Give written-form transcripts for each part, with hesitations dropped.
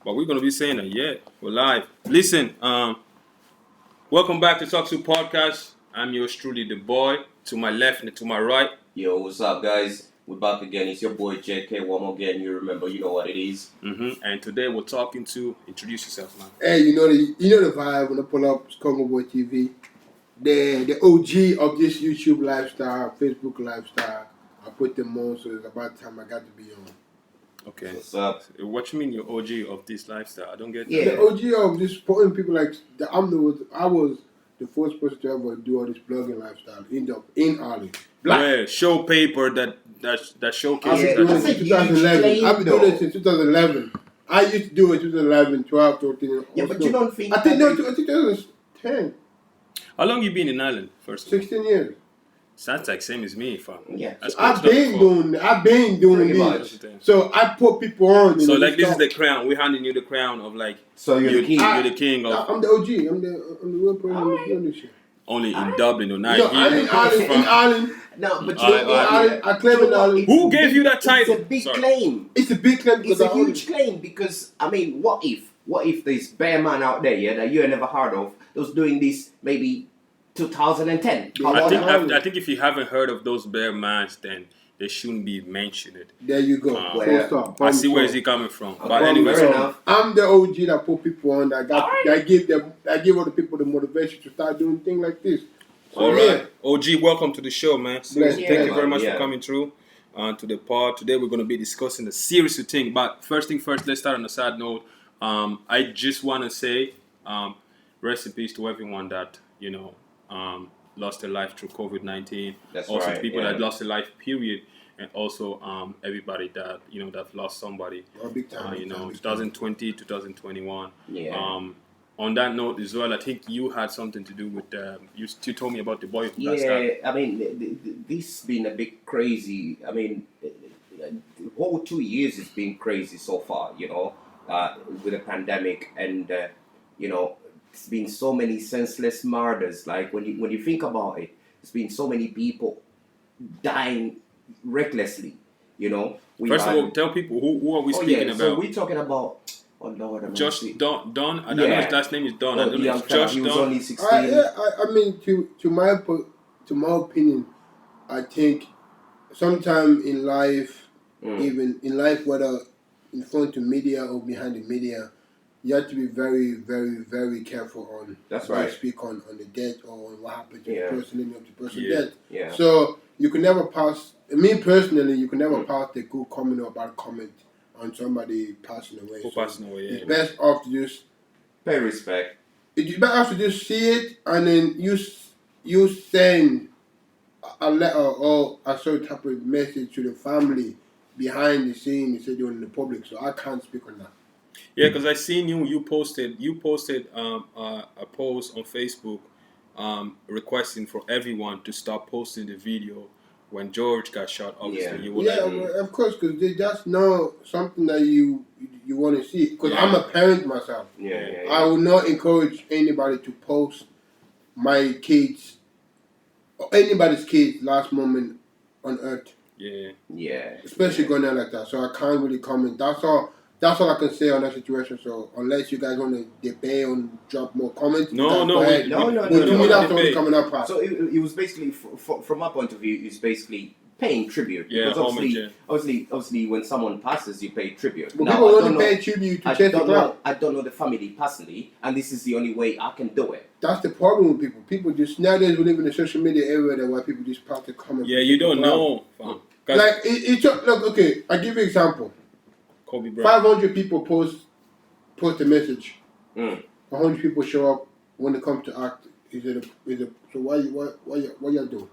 But we're gonna be saying that, yeah, we're live. Listen, welcome back to Talk2 podcast. I'm yours truly, the boy. To my left and to my right. Yo, what's up, guys? We're back again. It's your boy JK. One more again. You remember, you know what it is. And today we're talking to. Introduce yourself, man. Hey, you know the vibe when I pull up Congo Boy TV. The OG of this YouTube lifestyle, Facebook lifestyle. I put them on, so it's about time I got to be on. Okay. What's up? What you mean you're OG of this lifestyle? I don't get Yeah. that. The OG of just supporting people like I was the first person to ever do all this blogging lifestyle in Ireland. Yeah, show paper that showcases I've been that. doing it since 2011. I've been doing it since 2011. I used to do it 2011, 12, 13. Yeah, but you don't think... I think 2010. How long you been in Ireland, first of all? 16 years. Sounds like same as me, fam. Yeah. That's I've good been stuff, doing Pretty this. much. So I put people on. So like this is the crown. We're handing you the crown of like. So you're the king. You're the king of. I'm the OG. I'm the real person doing this shit. Only in Dublin or not No, here. I'm in Ireland. In Ireland. No, but you I claim in Ireland. Who gave you that title? It's a big Sorry. claim. It's a big claim It's because a huge claim because, I mean, what if there's bear man out there, yeah, that you never heard of, was doing this maybe 2010? I think if you haven't heard of those bear mans, then they shouldn't be mentioned. There you go. Well, Stop. I see where is he coming from. But Okay, anyway, fair so enough. I'm the OG that put people on. I give other people the motivation to start doing things like this. all right, OG, welcome to the show, man. Seriously, Yeah, thank you very much yeah. for coming through to the pod. Today we're going to be discussing the serious thing. But first thing first, let's start on a sad note. I just want to say rest in peace to everyone that lost their life through COVID-19. That's also right, people yeah. that lost their life, period. And also everybody that that lost somebody. Oh, big time. Big time, big time. 2020, 2021. Yeah. On that note as well, I think you had something to do with you told me about the boy who got Yeah, stabbed. I mean, this has been a bit crazy. I mean, the whole 2 years has been crazy so far, with the pandemic. And, it's been so many senseless murders. Like, when you think about it, there's been so many people dying recklessly, First of all, tell people who are we speaking about? So we're talking about... Oh Lord, Josh Don. I don't know his last name is Don. I don't know. It's Josh he was Don. only 16. I mean, to my opinion, I think sometime in life, even in life, whether in front of media or behind the media, you have to be very, very, very careful on That's what you right. speak on the death or on what happened to Yeah. the person leading up to the person's Yeah. death. Yeah. So you can never pass. Me personally, you can never pass the good comment or bad comment on somebody passing away. Who passing away, yeah. It's best off to just. Pay respect. It's better off to just see it and then you send a letter or a certain type of message to the family behind the scene instead of doing it in the public. So I can't speak on that. Yeah, because I seen you posted a post on Facebook requesting for everyone to stop posting the video when George got shot. Obviously, Yeah. you were Yeah, like, well, of course, because they just know something that you want to see. Because Yeah. I'm a parent myself. Yeah. I will not encourage anybody to post my kids or anybody's kids last moment on earth, yeah. especially going out like that. So I can't really comment. That's all I can say on that situation. So unless you guys want to debate and drop more comments, No, go no, ahead. No. But to me, that's debate. what's coming up past. So it was basically, from my point of view, it's basically paying tribute. Yeah, because homage, obviously, when someone passes, you pay tribute. But Now, people I only don't pay know- tribute to I chase the don't clout. know. I don't know the family personally, and this is the only way I can do it. That's the problem with people. People just nowadays we live in a social media era that where people just pass the comments. Yeah, you don't know. Fam. 'Cause Like look, okay, I give you an example. Kobe Bryant. 500 people post a message. 100 people show up when it comes to act. So why y'all do?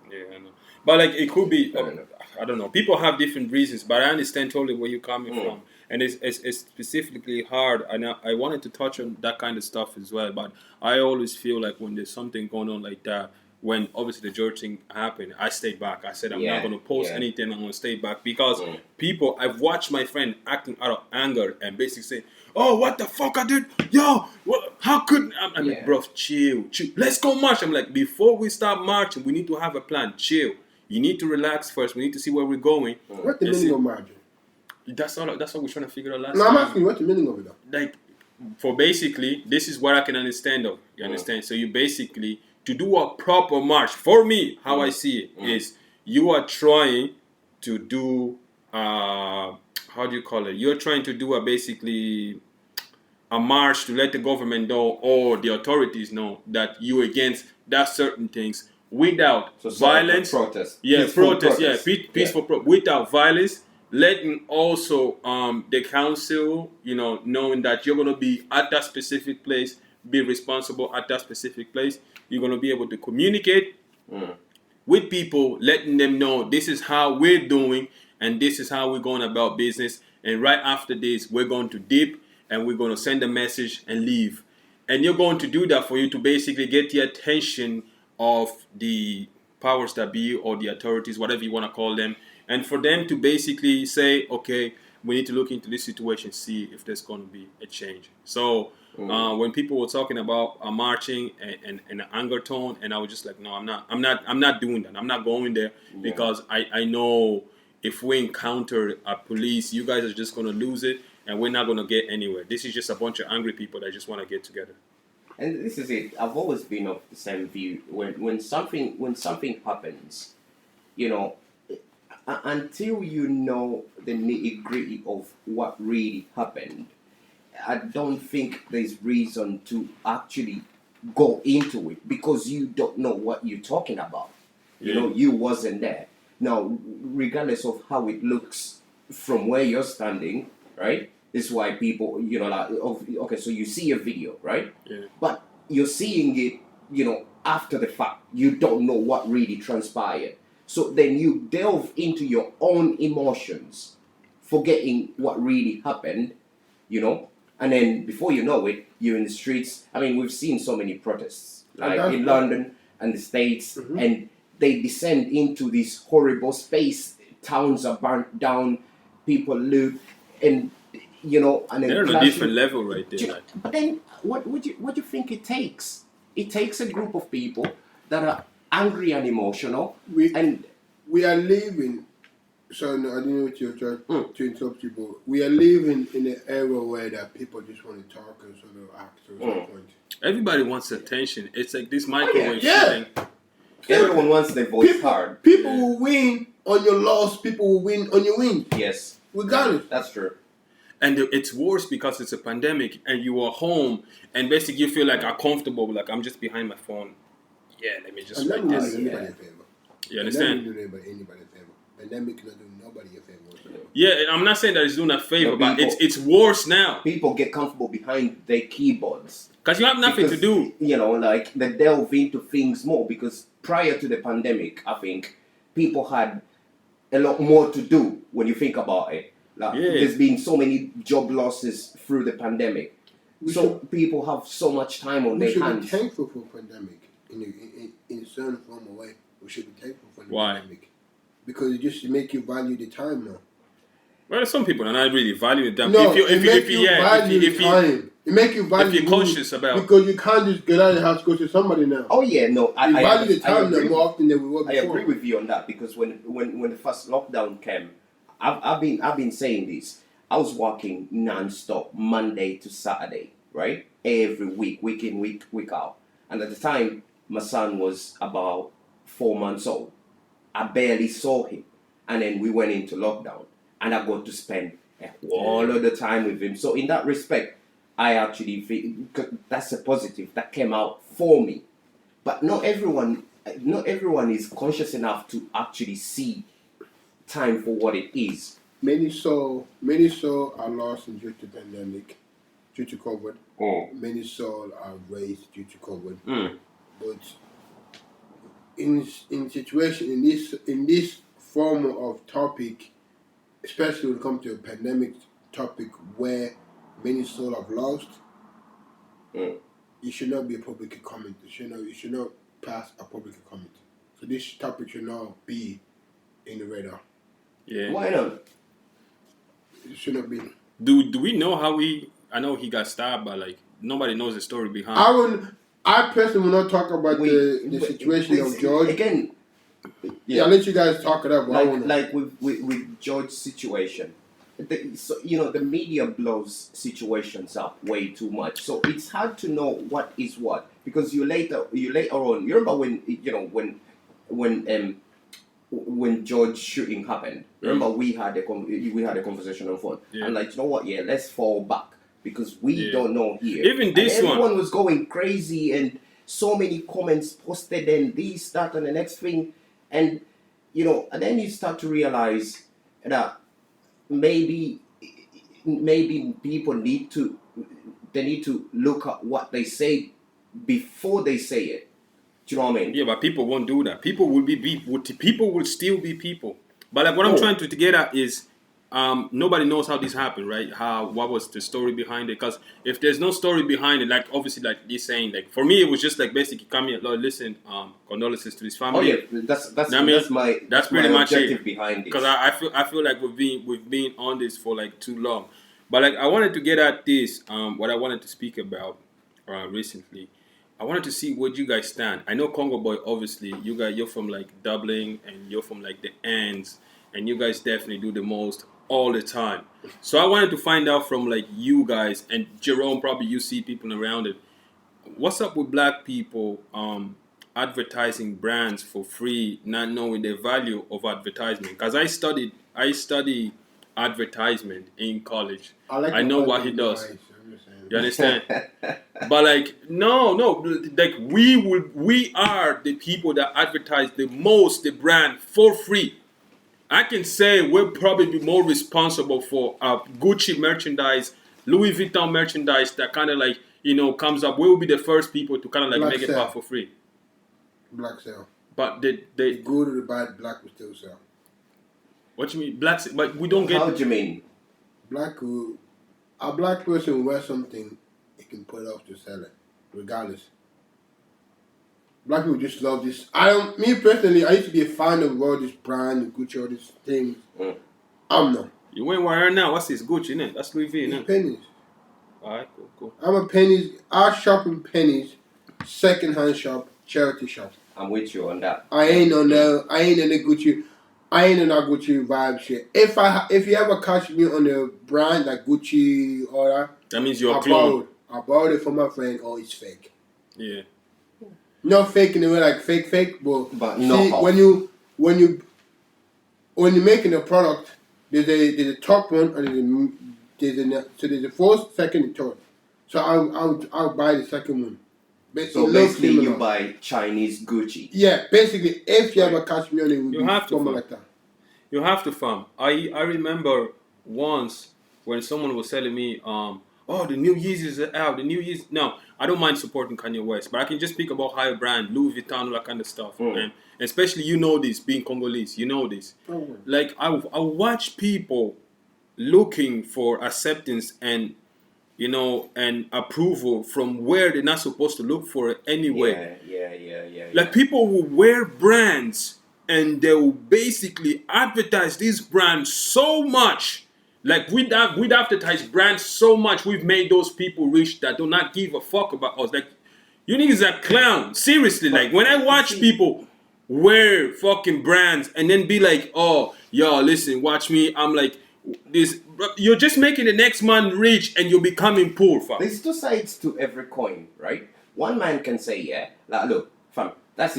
Yeah, I know. But like it could be, Fair enough. I don't know. People have different reasons, but I understand totally where you're coming from, and it's specifically hard. And I wanted to touch on that kind of stuff as well. But I always feel like when there's something going on like that, when obviously the George thing happened, I stayed back. I said I'm not going to post anything. I'm going to stay back because people. I've watched my friend acting out of anger and basically saying, "Oh, what the fuck I did? Yo, what? How could?" I'm like, bro, chill. Let's go march. I'm like, before we start marching, we need to have a plan. Chill. You need to relax first. We need to see where we're going. What's the meaning of margin? That's all. That's what we're trying to figure out last No, I'm time. asking you, what's the meaning of it though? Like, for basically, this is what I can understand of. You understand? So you basically, to do a proper march, for me, how I see it is, you are trying to do, how do you call it? You're trying to do a march to let the government know or the authorities know that you against that certain things without violence. Protest. Yeah, Peaceful protest. Yeah, peaceful without violence. Letting also the council, knowing that you're gonna be at that specific place, be responsible at that specific place. You're gonna be able to communicate with people, letting them know this is how we're doing and this is how we're going about business. And right after this, we're going to dip and we're going to send a message and leave. And you're going to do that for you to basically get the attention of the powers that be or the authorities, whatever you want to call them, and for them to basically say, okay, we need to look into this situation, see if there's going to be a change. So when people were talking about marching and an anger tone, and I was just like, no, I'm not doing that. I'm not going there because I know if we encounter a police, you guys are just going to lose it, and we're not going to get anywhere. This is just a bunch of angry people that just want to get together. And this is it. I've always been of the same view. When something happens, until you know the nitty-gritty of what really happened, I don't think there's reason to actually go into it because you don't know what you're talking about. You wasn't there. Now, regardless of how it looks from where you're standing, right? This is why people, okay, so you see a video, right? Yeah. But you're seeing it, after the fact. You don't know what really transpired. So then you delve into your own emotions, forgetting what really happened, and then before you know it, you're in the streets. I mean, we've seen so many protests, like in London and the States, and they descend into this horrible space. Towns are burnt down, people loot, and and then they're on a different level right there. But then, what do you think it takes? It takes a group of people that are angry and emotional, and we are living. So no, I didn't know what you were trying to interrupt you, but we are living in an era where that people just want to talk and sort of act to some point. Everybody wants attention. It's like this microwave thing. Everyone wants their voice heard. People will win on your loss. People will win on your win. Yes, regardless. That's true. And it's worse because it's a pandemic and you are home and basically you feel like uncomfortable, like I'm just behind my phone. Yeah, let me just write this. Anybody a favor. You understand? Anybody a favor. Pandemic not doing nobody a favor. Yeah, I'm not saying that it's doing a favor, but it's worse now. People get comfortable behind their keyboards. Because you have nothing to do. Like they delve into things more because prior to the pandemic, I think people had a lot more to do when you think about it. There's been so many job losses through the pandemic. People have so much time on their hands. We should be thankful for the pandemic in a certain form of way. We should be thankful for the pandemic. Because it just make you value the time now. Well, some people are not really valuing them. No, it make you value time. It make you value. If you're conscious about, because you can't just get out of the house go to somebody now. Oh yeah, no, I value the time now more often than we were before. I agree with you on that because when the first lockdown came, I've been saying this. I was working non-stop Monday to Saturday, right? Every week in, week out. And at the time, my son was about 4 months old. I barely saw him. And then we went into lockdown. And I got to spend all of the time with him. So in that respect, I actually think that's a positive that came out for me. But not everyone is conscious enough to actually see time for what it is. Many souls are lost due to pandemic, due to COVID. Many souls are raised due to COVID. But in this form of topic, especially when it comes to a pandemic topic where many souls have lost, it should not be a public comment. It should not pass a public comment. So this topic should not be in the radar. Yeah. Why not? It should not be. Do we know how I know he got stabbed, but nobody knows the story behind. I personally will not talk about the situation of George. Again, I'll let you guys talk it up. Like with George's situation, the media blows situations up way too much. So it's hard to know what is what, because you later on. You remember when George shooting happened? Remember we had a conversation on phone. Yeah. I'm like, you know what? Yeah, let's fall back because we don't know here. Even this and everyone was going crazy and so many comments posted and this, that, and the next thing, and and then you start to realize that maybe people need to look at what they say before they say it. Do you know what I mean? Yeah, but people won't do that. People will still be people. But like what I'm trying to get at is nobody knows how this happened, right? What was the story behind it? Because if there's no story behind it, like obviously like you're saying, like for me it was just like basically come here, listen, condolences to his family. Oh yeah, that's pretty my much objective it. behind it. Because I feel like we've been on this for like too long. But like I wanted to get at this, what I wanted to speak about recently. I wanted to see where you guys stand. I know Congo Boy, obviously, you're from like Dublin and you're from like the ends, and you guys definitely do the most all the time. So I wanted to find out from like you guys, and Jerome, probably you see people around it. What's up with black people advertising brands for free, not knowing the value of advertisement? Because I study advertisement in college. I know what he does. You understand? But like no, like we are the people that advertise the most the brand for free. I can say we'll probably be more responsible for Gucci merchandise, Louis Vuitton merchandise that kind of like comes up. We'll be the first people to kind of like Black make it pop for free. Black sale. But they go to the bad black will still sell. What you mean black? But we don't get. How do you mean? A black person will wear something, he can put it off to sell it, regardless. Black people just love this. Me personally, I used to be a fan of all this brand, Gucci, all these things. I'm not. You ain't wearing now. What's this Gucci, innit? That's Louis V, innit? Pennies. Alright, cool. I'm a pennies. I shop in pennies, second-hand shop, charity shop. I'm with you on that. I ain't on the Gucci. I ain't on that Gucci vibe shit. If you ever catch me on the brand like Gucci or that means you're clone. I borrowed it from my friend. Oh, it's fake. Yeah. Not fake in the way like fake, but no. When you're making a product, there's a top one and there's a first, second, and third. So I'll buy the second one. So basically, you buy Chinese Gucci. Yeah, basically, if you ever catch me on it, it would you have to like that. You have to, fam. I remember once when someone was telling me, the new Yeezys are out. The new Yeezys. No, I don't mind supporting Kanye West, but I can just speak about higher brand, Louis Vuitton, all that kind of stuff. And especially, this, being Congolese, this. Like, I watch people looking for acceptance and and approval from where they're not supposed to look for it anyway. Yeah. Like people will wear brands and they will basically advertise these brands so much. Like we'd advertise brands so much, we've made those people rich that do not give a fuck about us. Like you niggas are clown. Seriously, like when I watch people wear fucking brands and then be like, oh, yo, listen, watch me. I'm like, you're just making the next man rich and you're becoming poor, fam. There's two sides to every coin, right? One man can say, yeah, like, look, fam, that's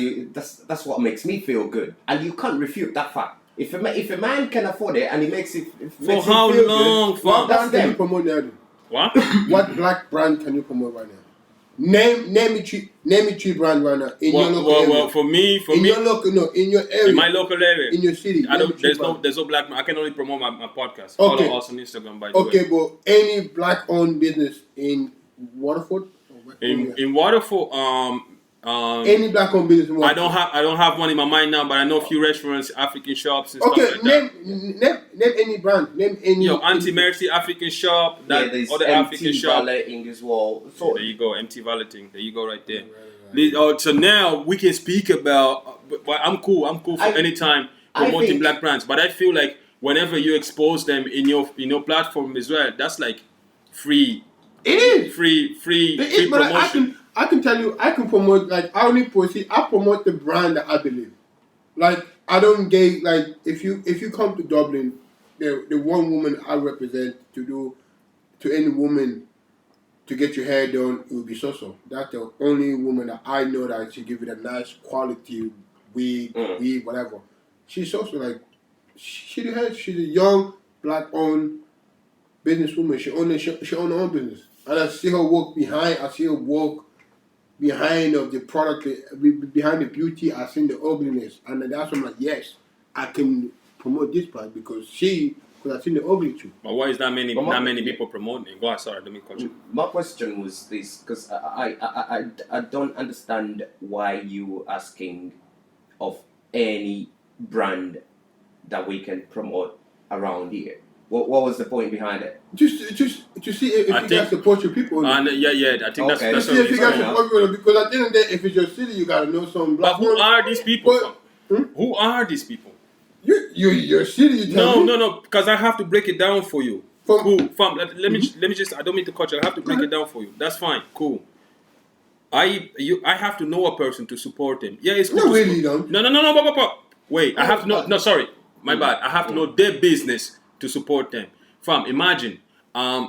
what makes me feel good, and you can't refute that fact. If a man can afford it and he makes it for how long, fam? What brand can you promote now? What? What black brand can you promote right now? Name me three brand right now in your local area. Well, for me, in your area, in my local area, in your city. There's no black. I can only promote my podcast. Okay. Follow us on Instagram, by the way. Okay, but any black-owned business in Waterford? In Waterford, any black-owned business in Waterford? I don't have one in my mind now, but I know a few restaurants, African shops, and stuff like that. Name any brand. Name any. Auntie Mercy African shop. There's other African shop. Valeting as well. So there you go, MT Valeting. There you go, right there. Right. So now we can speak about. But I'm cool. I'm cool for any time promoting black brands. But I feel like whenever you expose them in your platform as well, that's like free. It is free promotion. I can tell you, I can promote, like, I only proceed, I promote the brand that I believe. Like, I don't get, like, if you come to Dublin, the one woman I represent to any woman to get your hair done, it would be So-So. That's the only woman that I know that she give it a nice quality wig, whatever. She's So-So, like, she's a young, black-owned businesswoman. She own her own business. And I see her work behind of the product, behind the beauty. I see the ugliness. And that's when I'm like, yes, I can promote this brand because I've seen the ugly too. But why is that many people promoting it? Go on, sorry, let me cut you. My question was this, because I don't understand why you asking of any brand that we can promote around here. What was the point behind it? Just to see if you guys support your people. I think that's to see if you guys support people, because at the end of the day, if it's your city, you gotta know some black. But who are these people? Who are these people? Your city. You tell me? No, because I have to break it down for you. Cool, fam. Let me just. I don't mean to cut you. I have to break it down for you. That's fine. Cool. I have to know a person to support him. Yeah, it's cool. No, really, don't. No. Wait, I have to know. No, sorry, my bad. I have to know their business to support them. Fam, imagine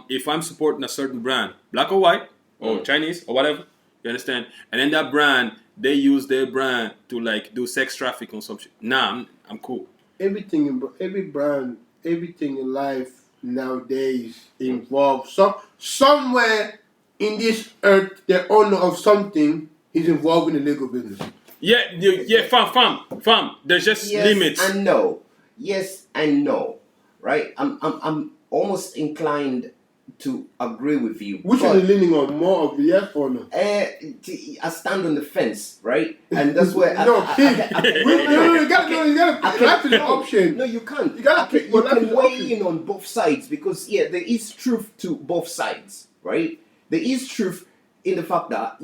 if I'm supporting a certain brand, black or white, or Chinese, or whatever, you understand? And then that brand, they use their brand to like do sex trafficking or some shit. Nah, I'm cool. Every brand, everything in life nowadays involves somewhere in this earth, the owner of something is involved in the legal business. Yeah, fam. There's just limits. Yes and no. Right, I'm almost inclined to agree with you. Which are you leaning on, more of the yes or no? I stand on the fence, right, and that's where you gotta the option. No, you can't. You gotta pick. You can weigh in on both sides because there is truth to both sides, right? There is truth in the fact that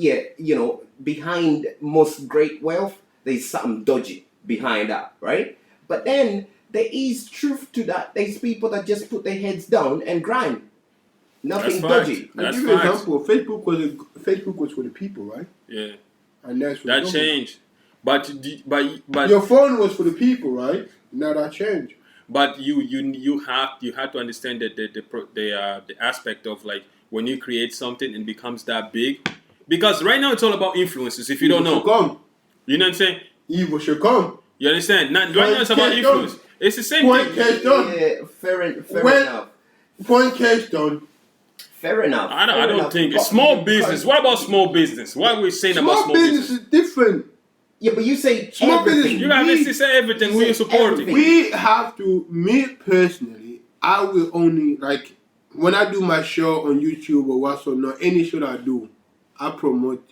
behind most great wealth, there's something dodgy behind that, right? But then there is truth to that. There's people that just put their heads down and grind. Nothing dodgy. I'll give you an example. Facebook was for the people, right? Yeah. And that's that changed. But your phone was for the people, right? Now that changed. But you have to understand that the aspect of like when you create something and becomes that big, because right now it's all about influences. If you don't know, you know what I'm saying? Evil should come. You understand? Right now it's about influence. It's the same thing. Yeah, fair enough. Point case done. Fair enough. I don't think it's small business. What about small business? What are we saying about small business? Small business is different. Yeah, but you say small everything. business. You have to say everything. We're supporting. We have to. Me personally, I will only like when I do my show on YouTube or whatsoever. Any show that I do, I promote.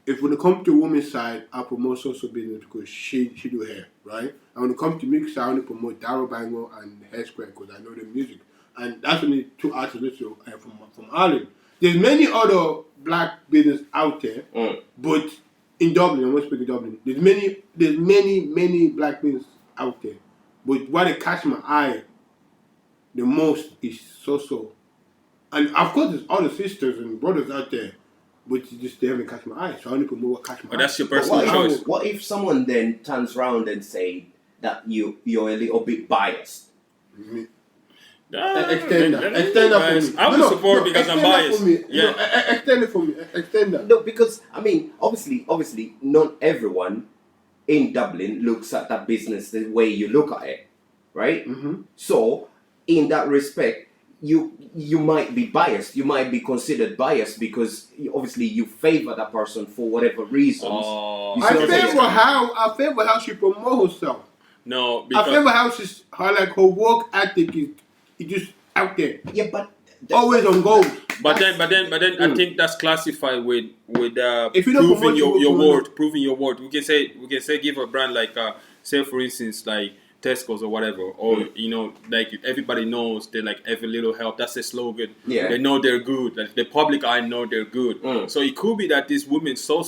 If when it comes to women's side, I promote social business because she do hair, right? And when it comes to music side, I only promote Daryl Bango and Hair Square because I know the music. And that's only two artists from Ireland. There's many other black business out there, but in Dublin, I'm going to speak in Dublin. There's many black business out there. But what it catch my eye the most is So-So. And of course there's other sisters and brothers out there. But they haven't catch my eye, so I only promote what catch my eye. But that's your personal choice. What if someone then turns around and say that you're a little bit biased? Extend that for me. I would support because I'm biased. Extend it for me. Extend that. No, because I mean, obviously, not everyone in Dublin looks at that business the way you look at it, right? Mm-hmm. So, in that respect, you might be biased. You might be considered biased because obviously you favor that person for whatever reasons. I favor how she promotes herself. No, because I favor how her work ethic is just out there. Yeah, but always on goal. But then I think that's classified with if you don't proving your word. We can say give a brand like say for instance like Tesco's or whatever, or like everybody knows they like every little help. That's their slogan. Yeah. They know they're good. Like the public eye know they're good. So it could be that this woman so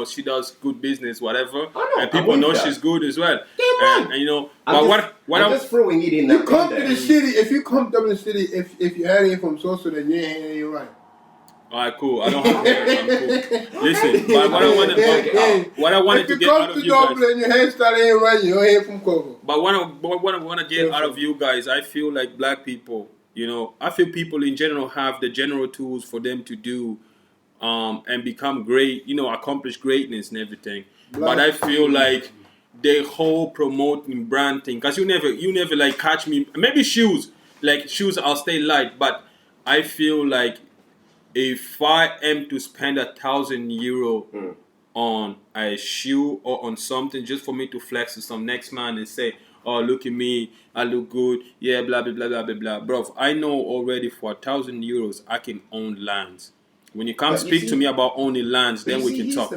she does good business, whatever, and people know she's good as well. And I'm just throwing it in. You come to the city. If you come to the city, if you're heading from So-So, then you're right. Alright, cool. I don't have hair. I'm cool. Listen, but what I wanted to get out of you guys. And your hairstyle ain't right, your hair from cover. But what I want to get out of you guys, I feel like black people, you know, I feel people in general have the general tools for them to do and become great, you know, accomplish greatness and everything. But I feel like the whole promoting brand thing, because you never like catch me. Maybe shoes, I'll stay light, but I feel like if I am to spend €1,000 on a shoe or on something just for me to flex to some next man and say, oh, look at me, I look good, yeah, blah blah blah blah blah blah. Bro, I know already for €1,000 I can own lands. When you come speak to me about owning lands, then we can talk.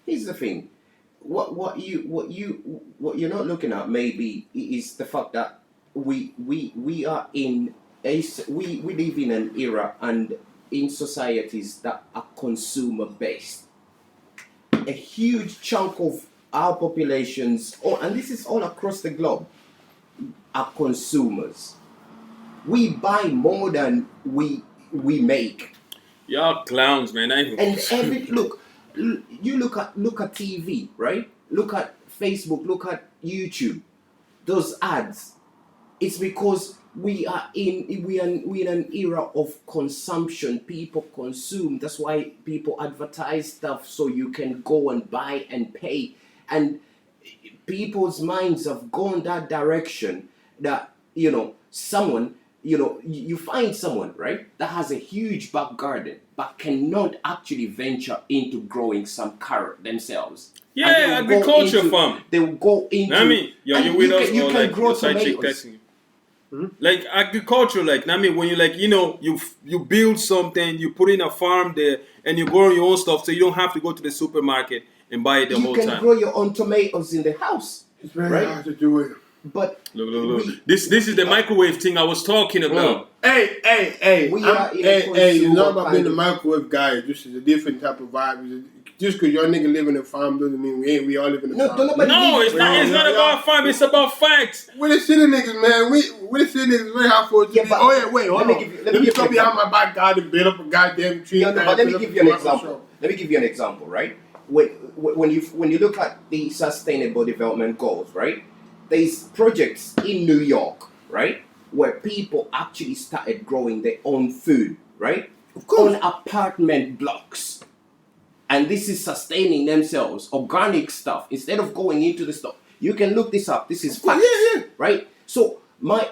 Here's the thing. What you're not looking at maybe is the fact that we are in we live in an era and in societies that are consumer based. A huge chunk of our populations, and this is all across the globe, are consumers. We buy more than we make. Y'all clowns, man. And you look at TV, right? Look at Facebook, look at YouTube. Those ads. It's because we are in an era of consumption. People consume. That's why people advertise stuff so you can go and buy and pay. And people's minds have gone that direction that, you know, someone, you know, you find someone, right, that has a huge back garden but cannot actually venture into growing some carrot themselves. Yeah, agriculture farm. They will go into. I mean, you with us or like grow your side chick tomatoes. texting you? Like agriculture, like I mean, when you like, you know, you build something, you put in a farm there, and you grow your own stuff, so you don't have to go to the supermarket and buy it the whole time. You can grow your own tomatoes in the house. It's very hard to do it. But look. This is the microwave thing I was talking about. Hey, it's not about being the microwave guy. This is a different type of vibe. Just because your nigga live in a farm doesn't mean we all live in a farm. No, it's not about farm. It's about facts. We're the city niggas, man. We're the city niggas. Very hard for us to be. Oh yeah, wait, hold on. Let me come behind my back garden, build up a goddamn tree. But let me give you an example. Let me give you an example, right? When you look at the Sustainable Development Goals, right? There's projects in New York, right, where people actually started growing their own food, right? Of course. On apartment blocks. And this is sustaining themselves, organic stuff, instead of going into the store. You can look this up. This is facts, right? So my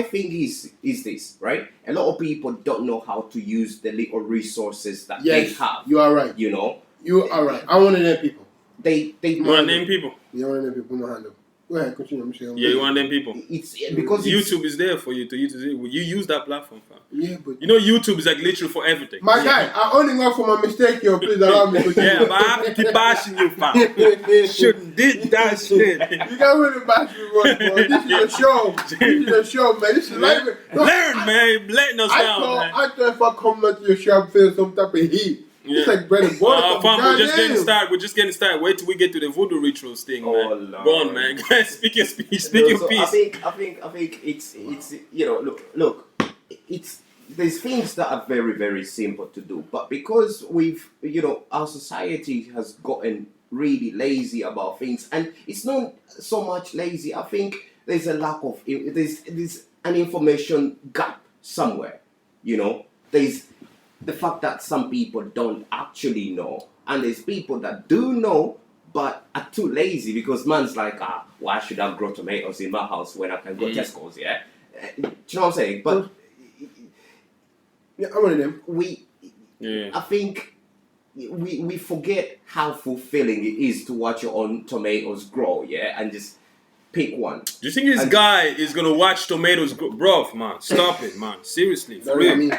thing is this, right? A lot of people don't know how to use the little resources that they have. You are right. You know? You are right. I want to name people. You want to name people? You want to name people? No, go ahead, continue. Yeah, you want them people. It's because YouTube is there for you to use. You use that platform, fam. Yeah, but you know YouTube is like literally for everything. My guy, I only got for my mistake, yo. Please allow me. Yeah, but I have to keep bashing you, fam. Shouldn't did that shit. You got really bash me, bro. This is a show. This is a show, man. This is life. Learn, man. Letting us down, man. I thought if I come to your shop, feel some type of heat. Yeah. It's like bread and butter. Fam, we're just getting started. We're just getting started. Wait till we get to the voodoo rituals thing, man. Lord. Go on, man. Speak your speech. Speak your piece. I think it's you know, look, it's there's things that are very, very simple to do, but because our society has gotten really lazy about things, and it's not so much lazy. I think there's a lack of there's an information gap somewhere. You know, there's the fact that some people don't actually know, and there's people that do know but are too lazy because man's like, why should I grow tomatoes in my house when I can go Tesco's? Yeah, do you know what I'm saying? But yeah, I'm one of them. I think we forget how fulfilling it is to watch your own tomatoes grow. Yeah, and just pick one. Do you think this guy is gonna watch tomatoes grow? Bro, man, stop it, man. Seriously, for real. I mean,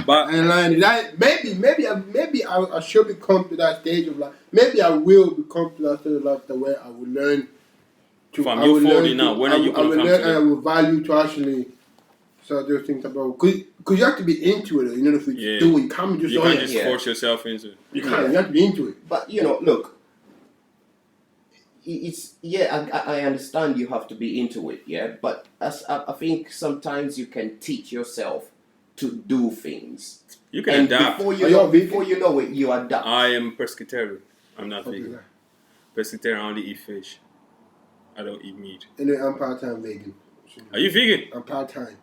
but maybe I should become to that stage of life. Maybe I will become to that stage of life where I will learn to. Fam, you're 40 now. When are you gonna come to that? I will value to actually start those things about. Because you have to be into it. You know, if you do it, you can't just. You can't just force yourself into it. You can't. You have to be into it. But look. It's I understand you have to be into it, but I think sometimes you can teach yourself to do things. You can And adapt. before Are you know it, you adapt. I am pescatarian. I'm not vegan. Pescatarian, I only eat fish. I don't eat meat. Anyway, I'm part-time vegan. Are you vegan? I'm part-time.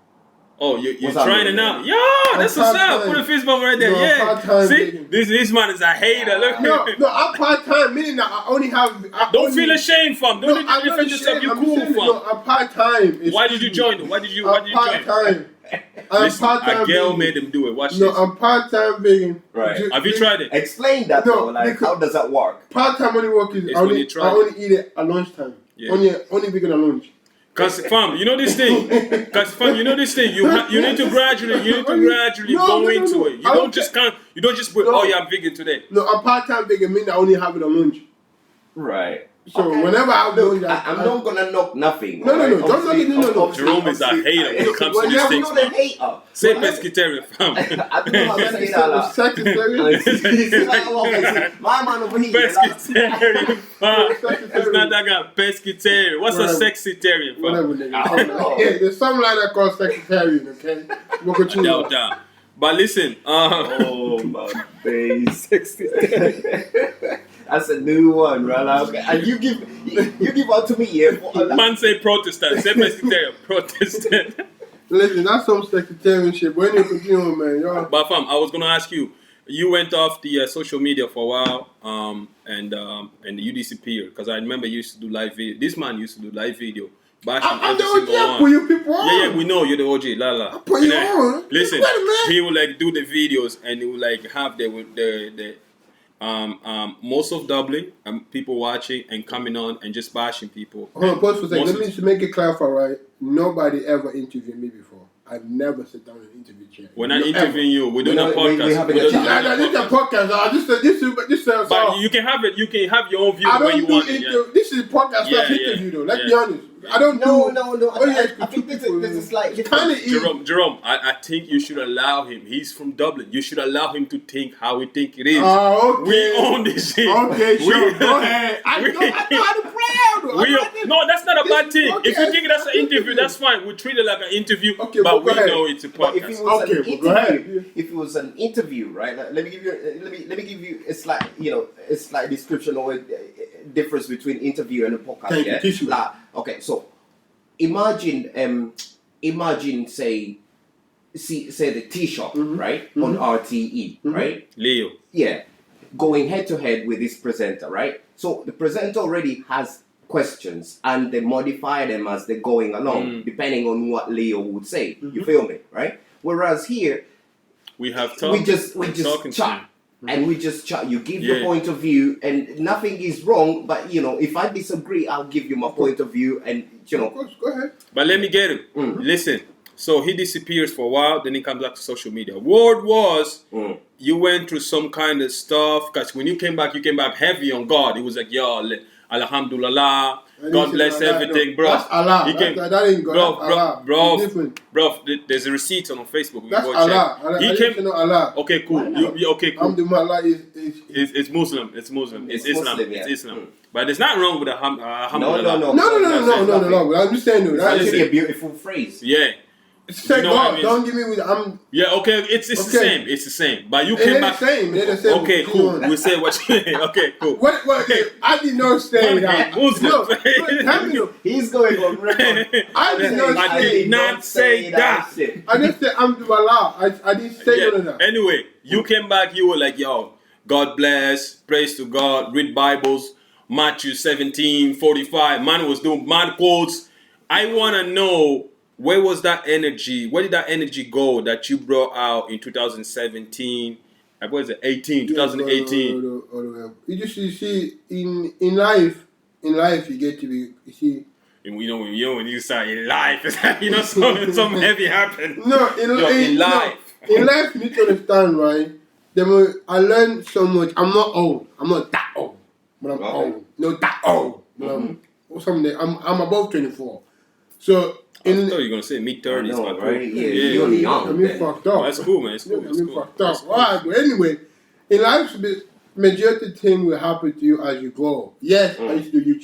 Oh, you're What's up, trying it man? now? Yeah, that's what's up. part-time. Put a fist bump right there. No, I'm Yeah. part-time See, vegan. this man is a hater. Look. No, I'm part-time, meaning that I only have... Don't feel ashamed, fam. Don't defend yourself. You're cool, fam. No, I'm part-time. Why did you join? Why did you I'm join? part-time. I'm Listen, part-time a girl vegan. made him do it. Watch No, this. I'm part-time vegan. Right. Have you tried it? Explain that No, though. Like, because- how does that work? Part-time only work is It's I when only, you try I only eat it at lunchtime. Yeah. Only vegan at lunch. Cause fam, you know this thing. Cause fam, you know this thing. You need to gradually No, go no, into no. it. You I don't don't just can't. You don't just put. No. Oh yeah, I'm vegan today. No, I'm part-time vegan means I only have it at lunch. Right. So Okay. whenever I have lunch, I'm not gonna knock nothing. No, no, alright? no, don't knock it, no. Obviously- Jerome is a obviously- hater when it comes to these Whenever- I'm things, not a man. hater. Say Whatever- pescatarian, fam. I don't know how to say that. Like. Secretary. My man over here. Pescatarian, fam. It's not that guy. Pescatarian. What's a Whatever. sexetarian, fam? Whatever, nigga. I don't know. Yeah, there's something like that called secretarian, okay? We'll continue. Down. But listen, Oh my days. That's a new one, right? Okay. And you give out to me, yeah. man say Protestant. Say pescatarian. Protestant. Listen, that's some secretarian shit. But anyway, continue on, man. Y'all. But fam, I was gonna ask you. You went off the social media for a while, and you disappeared because I remember you used to do live video. This man used to do live video. I'm the OG. I put you people on. Yeah, we know you're the OG. La. I put you on. Listen, Wait a minute. he would like do the videos and he would like have the most of Dublin and people watching and coming on and just bashing people. Hold on, pause for a second. Most Let me just make it clarify, right? Nobody ever interviewed me before. I've never sat down and interviewed you. We're not interviewing you. We're doing a we podcast. having a We're chat. doing a This is a podcast. podcast. This is But you can have it. You can have your own view I the way don't you do want it. interview. This is a podcast Yeah, slash yeah, interview, though. Let's yeah. be honest. I don't No. do. Oh, yeah, I think this is like kind of easy. Jerome, I think you should allow him. He's from Dublin. You should allow him to think how he think it is. Okay. We own this shit. Okay, sure. We- Go ahead. I know how to proud. No, that's not a bad thing. Okay, If you think that's an it's interview, interview. that's fine. We treat it like an interview, Okay, but but we go ahead. know it's a But if it podcast. was Okay, an well, go ahead. interview, if it was an interview, right? Like, let me give you a slight description or a difference between interview and a podcast. Thank you. Yeah. Teach me. Like, okay, so imagine say the T-shop, right, on RTE, right? Leo. Yeah, going head to head with this presenter, right? So the presenter already has questions and they modify them as they're going along, depending on what Leo would say. You feel me, right? Whereas here, We have we talked. just talking to chat. And we just chat. You give Yeah. your point of view, and nothing is wrong. But if I disagree, I'll give you my point of view, and Of course, go ahead. But let me get him. Listen. So he disappears for a while, then he comes back to social media. Word was you went through some kind of stuff because when you came back heavy on God. It was like, yo, Alhamdulillah, God bless everything, bro. That's Allah. He came, That ain't God. That's Allah. bro, It's different. there's a receipt on Facebook. We That's go Allah. check. I He didn't came. know Allah. Okay, cool. Okay, cool. Alhamdulillah is It's Muslim. It's Muslim. It's It's Islam. Muslim, yeah. It's Islam. But there's not wrong with Alhamdulillah. No. I'm just saying, it's though. actually a beautiful phrase. Yeah. Say You know what I God. mean? Don't give me with. I'm. Yeah, okay, it's the Okay. same. It's the same. But you They're came the back. same. They're the same. Okay, You cool. know. We say what you okay, cool. What? I did not say that. Muslim. No, tell me. He's going on record. I did not I say. did not say that. shit. I didn't say Alhamdulillah. I didn't say none of that. Anyway, you came back, you were like, yo, God bless, praise to God, read Bibles, Matthew 17:45. Man was doing mad quotes. I wanna know where was that energy? Where did that energy go that you brought out in 2017? What is it? 2018. You see, in life, you get to be. You see. And when you say in life, something heavy happened. No, in life. No, in life, you need to understand, right? I learned so much. I'm not old. I'm not that old, but I'm old. Not that old. But I'm above 24. So. I thought you were gonna say mid-30s, know, but right? cool. Yeah, you're only young. I mean, fucked up. That's cool, man. It's cool. That's cool. Fucked up. Alright, but anyway, in life, the majority thing will happen to you as you grow. Yes, I used to do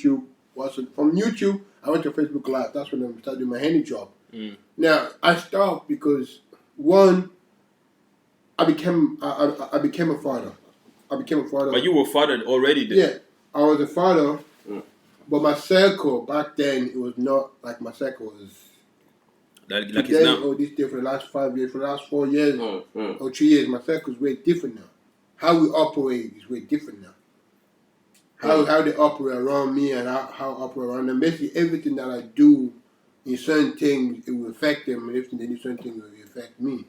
YouTube. From YouTube, I went to Facebook Live. That's when I started doing my handy job. Now, I stopped because, one, I became a father. I became a father. But you were fathered already then. Yeah, I was a father, but my circle back then it was not like my circle is Like today it's now. or this day for the last 5 years, for the last 4 years or 3 years. My circle is way different now. How we operate is way different now. How they operate around me and how I operate around them. Basically, everything that I do in certain things, it will affect them, and if they do certain things, it will affect me.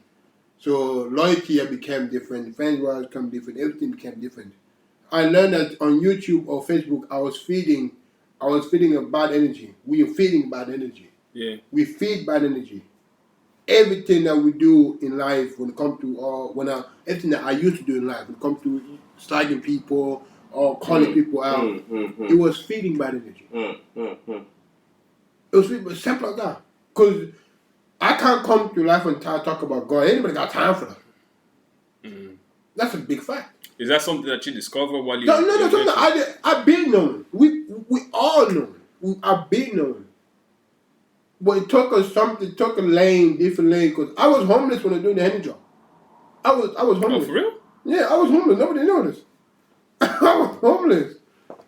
So loyalty became different, friends were become different, everything became different. I learned that on YouTube or Facebook, I was feeding a bad energy. We are feeding bad energy. Yeah. We feed bad energy. Everything that we do in life, when it comes to everything that I used to do in life, when it comes to slagging people or calling people out, it was feeding bad energy. It was simple as that. Because I can't come to life and talk about God. Anybody got time for that? That's a big fact. Is that something that you discovered while you? No, something I've been known. We all know. I've been known. But it took us something. It took a different lane. Because I was homeless when I was doing the henny job. I was homeless. Oh, for real? Yeah, I was homeless. Nobody noticed. I was homeless.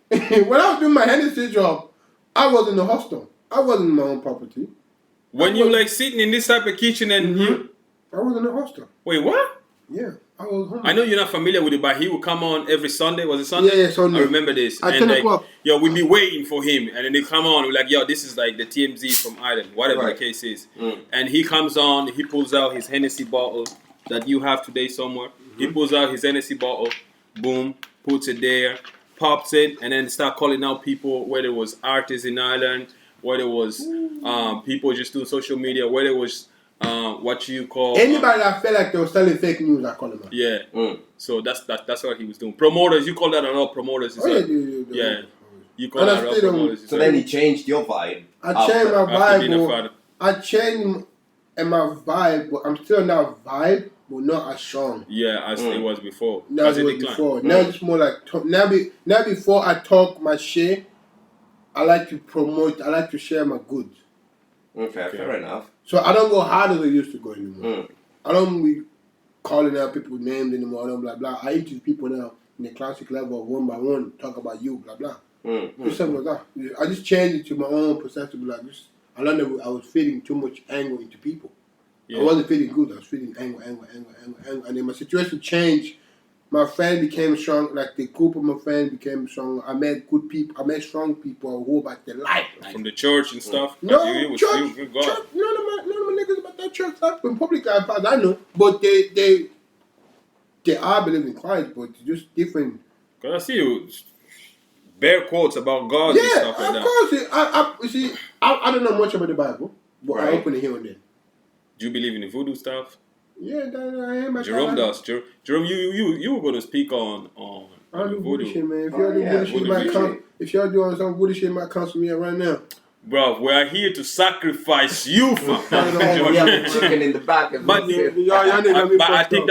When I was doing my henny job, I was in the hostel. I wasn't in my own property. When you like sitting in this type of kitchen and you. I was in the hostel. Wait, what? Yeah, I was homeless. I know you're not familiar with it, but he would come on every Sunday. Was it Sunday? Yeah, Sunday. I remember this. At and 10 o'clock. Yo, we'd be waiting for him, and then they come on. We're like, yo, this is like the TMZ from Ireland, whatever the case is. And he comes on. He pulls out his Hennessy bottle that you have today somewhere. He pulls out his Hennessy bottle. Boom, puts it there, pops it, and then start calling out people. Whether it was artists in Ireland, whether it was people just doing social media, whether it was what you call anybody that felt like they were selling fake news, I call them out. Yeah. So that's what he was doing. Promoters, you call that or not promoters? Yeah. You call that or promoters? So then he changed your vibe. I changed my vibe. I changed my vibe, but I'm still not vibe, but not as strong. Yeah, as it was before. Now it was before. Now it's more like now before I talk my shit, I like to promote. I like to share my goods. Okay, fair enough. So I don't go hard as I used to go anymore. I don't be calling out people's names anymore. I don't blah blah. I interview people now in the classic level of one by one, talk about you, blah blah. Just something like that. I just changed it to my own perception. Like this, I learned that I was feeding too much anger into people. I wasn't feeling good. I was feeling anger. And then my situation changed. My friend became strong. Like the group of my friends became strong. I met good people. I met strong people who about their life. Like, from the church and stuff. No, church. None of my niggas about that church stuff. In public, I know, but they are believing in Christ, but it's just different. Cause I see you bare quotes about God and stuff like that. Of course. I don't know much about the Bible, but I open it here and there. Do you believe in the voodoo stuff? Yeah, I am. Jerome does. Jerome, you were going to speak on I do voodoo shit, man. If y'all do voodoo shit, if y'all doing some voodoo shit, might come to me right now. Bro, we are here to sacrifice you, fam. We have a chicken in the back. But I think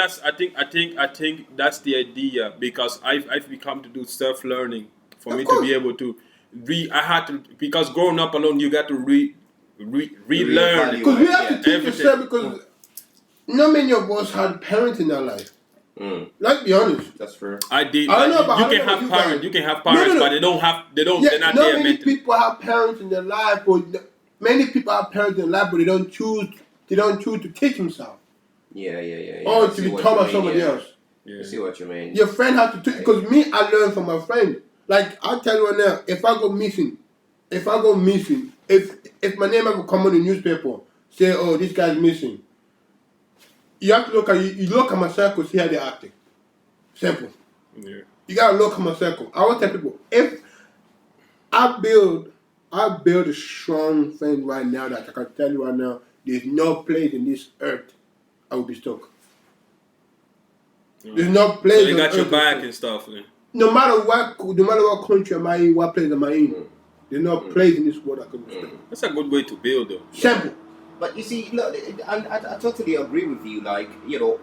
that's the idea, because I've become to do self-learning for me to be able to because growing up alone, you got to relearn. Because we have to teach yourself, because not many of us had parents in our life. Let's be honest. That's true. I did. You can have parents, but they're not there many mentally. people have parents in their life, but many people have parents in their life, but they don't choose to teach themselves. Yeah. Or to be taught by somebody else. Yeah. I see what you mean. Your friend has to teach, because me, I learned from my friend. Like, I'll tell you right now, if I go missing, if my name ever come on the newspaper, say, oh, this guy's missing, you have to look at my circle, see how they're acting. Simple. Yeah. You gotta look at my circle. I always tell people, if I build a strong friend right now that I can tell you right now, there's no place in this earth I will be stuck. There's no place. So they got your back and stuff. Man. No matter what country am I in, what place am I in, there's no place in this world I can be stuck. That's a good way to build, though. Simple. But you see, look, I totally agree with you. Like, you know,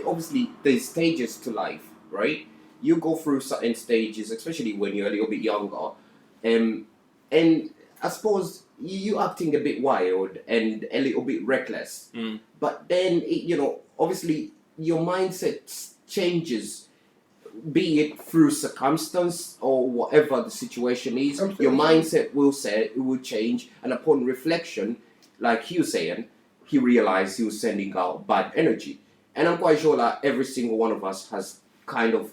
obviously there's stages to life, right? You go through certain stages, especially when you're a little bit younger, and I suppose you acting a bit wild and a little bit reckless. But then, you know, obviously your mindset changes, be it through circumstance or whatever the situation is, your mindset will change, and upon reflection, like he was saying, he realized he was sending out bad energy. And I'm quite sure that every single one of us has kind of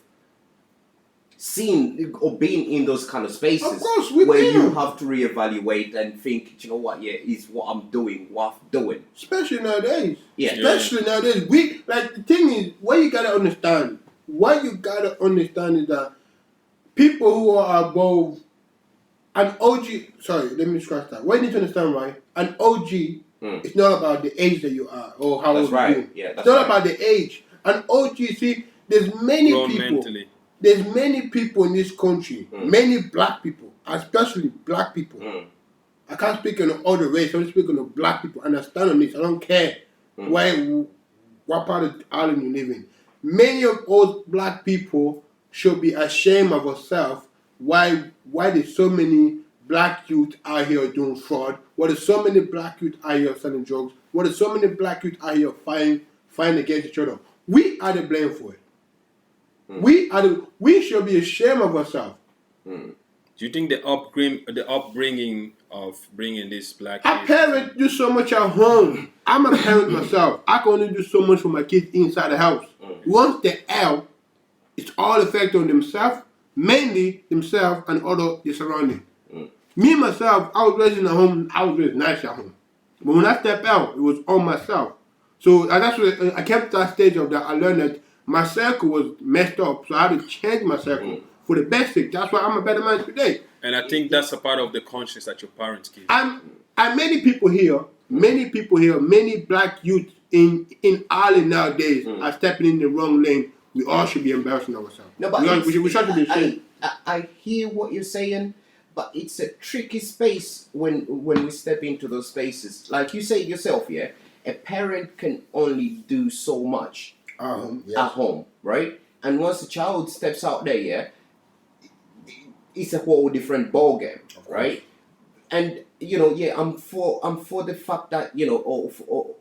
seen or been in those kind of spaces, of course, where you have to reevaluate and think, you know what, is what I'm doing worth doing. Especially nowadays. Yeah. Especially nowadays. The thing is, what you gotta understand is that people who are above an OG, sorry, let me scratch that. What you need to understand, right? An OG, it's not about the age that you are or how old you are. Yeah, that's it's not about the age. An OG, see, there's many people in this country, many black people, especially black people. I can't speak on other race, I'm speaking of black people. Understand on this. I don't care what part of the island you live in. Many of those black people should be ashamed of ourselves. Why there's so many black youth out here doing fraud? Why there's so many black youth out here selling drugs? Why there's so many black youth out here fighting against each other? We are the blame for it. We should be ashamed of ourselves. Do you think the upbringing of bringing this black Our parents do so much at home. I'm a parent myself. I can only do so much for my kids inside the house. Once they're out, it's all effect on themselves, mainly themselves and the surrounding. Me myself, I was raised in a home. I was raised nice at home, but when I stepped out, it was on myself. So that's what I kept that stage of that. I learned that my circle was messed up, so I had to change my circle for the best thing. That's why I'm a better man today. And I think that's a part of the conscience that your parents give. And many people here, many black youth in Ireland nowadays are stepping in the wrong lane. We all should be embarrassing ourselves. No, but we should be ashamed. I hear what you're saying, but it's a tricky space when we step into those spaces. Like you say yourself, yeah, a parent can only do so much at home, right? And once a child steps out there, yeah, it's a whole different ballgame, right? And I'm for the fact that or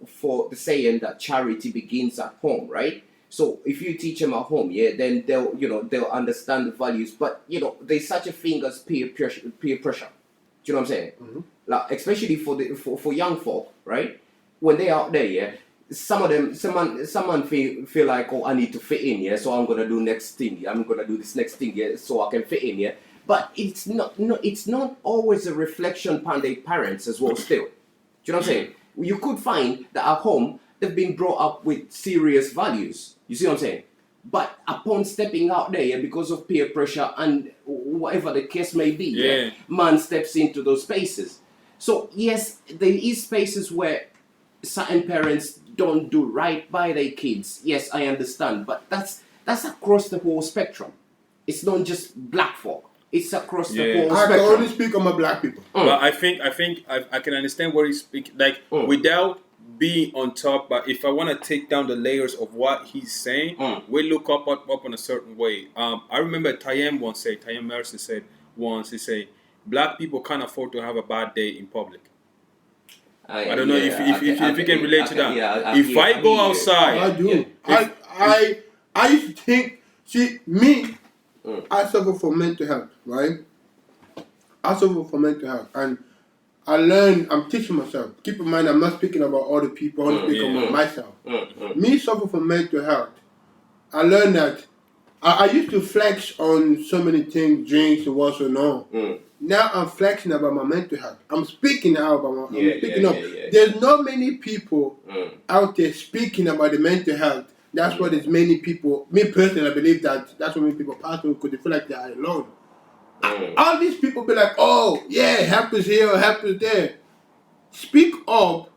for the saying that charity begins at home, right? So if you teach them at home, yeah, then they'll understand the values. But there's such a thing as peer pressure. Do you know what I'm saying? Like especially for young folk, right? When they're out there, yeah, someone feel like, oh, I need to fit in, yeah, so I'm gonna do next thing. I'm gonna do this next thing, yeah, so I can fit in, yeah. But it's not always a reflection upon their parents as well. Still, do you know what I'm saying? You could find that at home they've been brought up with serious values. You see what I'm saying? But upon stepping out there, yeah, because of peer pressure and whatever the case may be, yeah, man steps into those spaces. So yes, there is spaces where certain parents don't do right by their kids. Yes, I understand, but that's across the whole spectrum. It's not just black folk. It's across the whole spectrum. I can only speak on my black people. But I think I can understand where he's speaking. Like without being on top, but if I want to take down the layers of what he's saying, we look up on a certain way. I remember Tayem Mercer said once, he said, black people can't afford to have a bad day in public. I don't know if you can relate to that. If I go outside, I do. I used to think, see, me, I suffer from mental health, right? I suffer from mental health, and I learned, I'm teaching myself. Keep in mind, I'm not speaking about other people, I'm speaking about myself. Me suffer from mental health. I learned that I used to flex on so many things, drinks and what's and all. Now I'm flexing about my mental health. I'm speaking out about my There's not many people out there speaking about the mental health. That's why there's many people, me personally, I believe that's why many people pass through, because they feel like they are alone. All these people be like, oh, yeah, help us here, help us there. Speak up,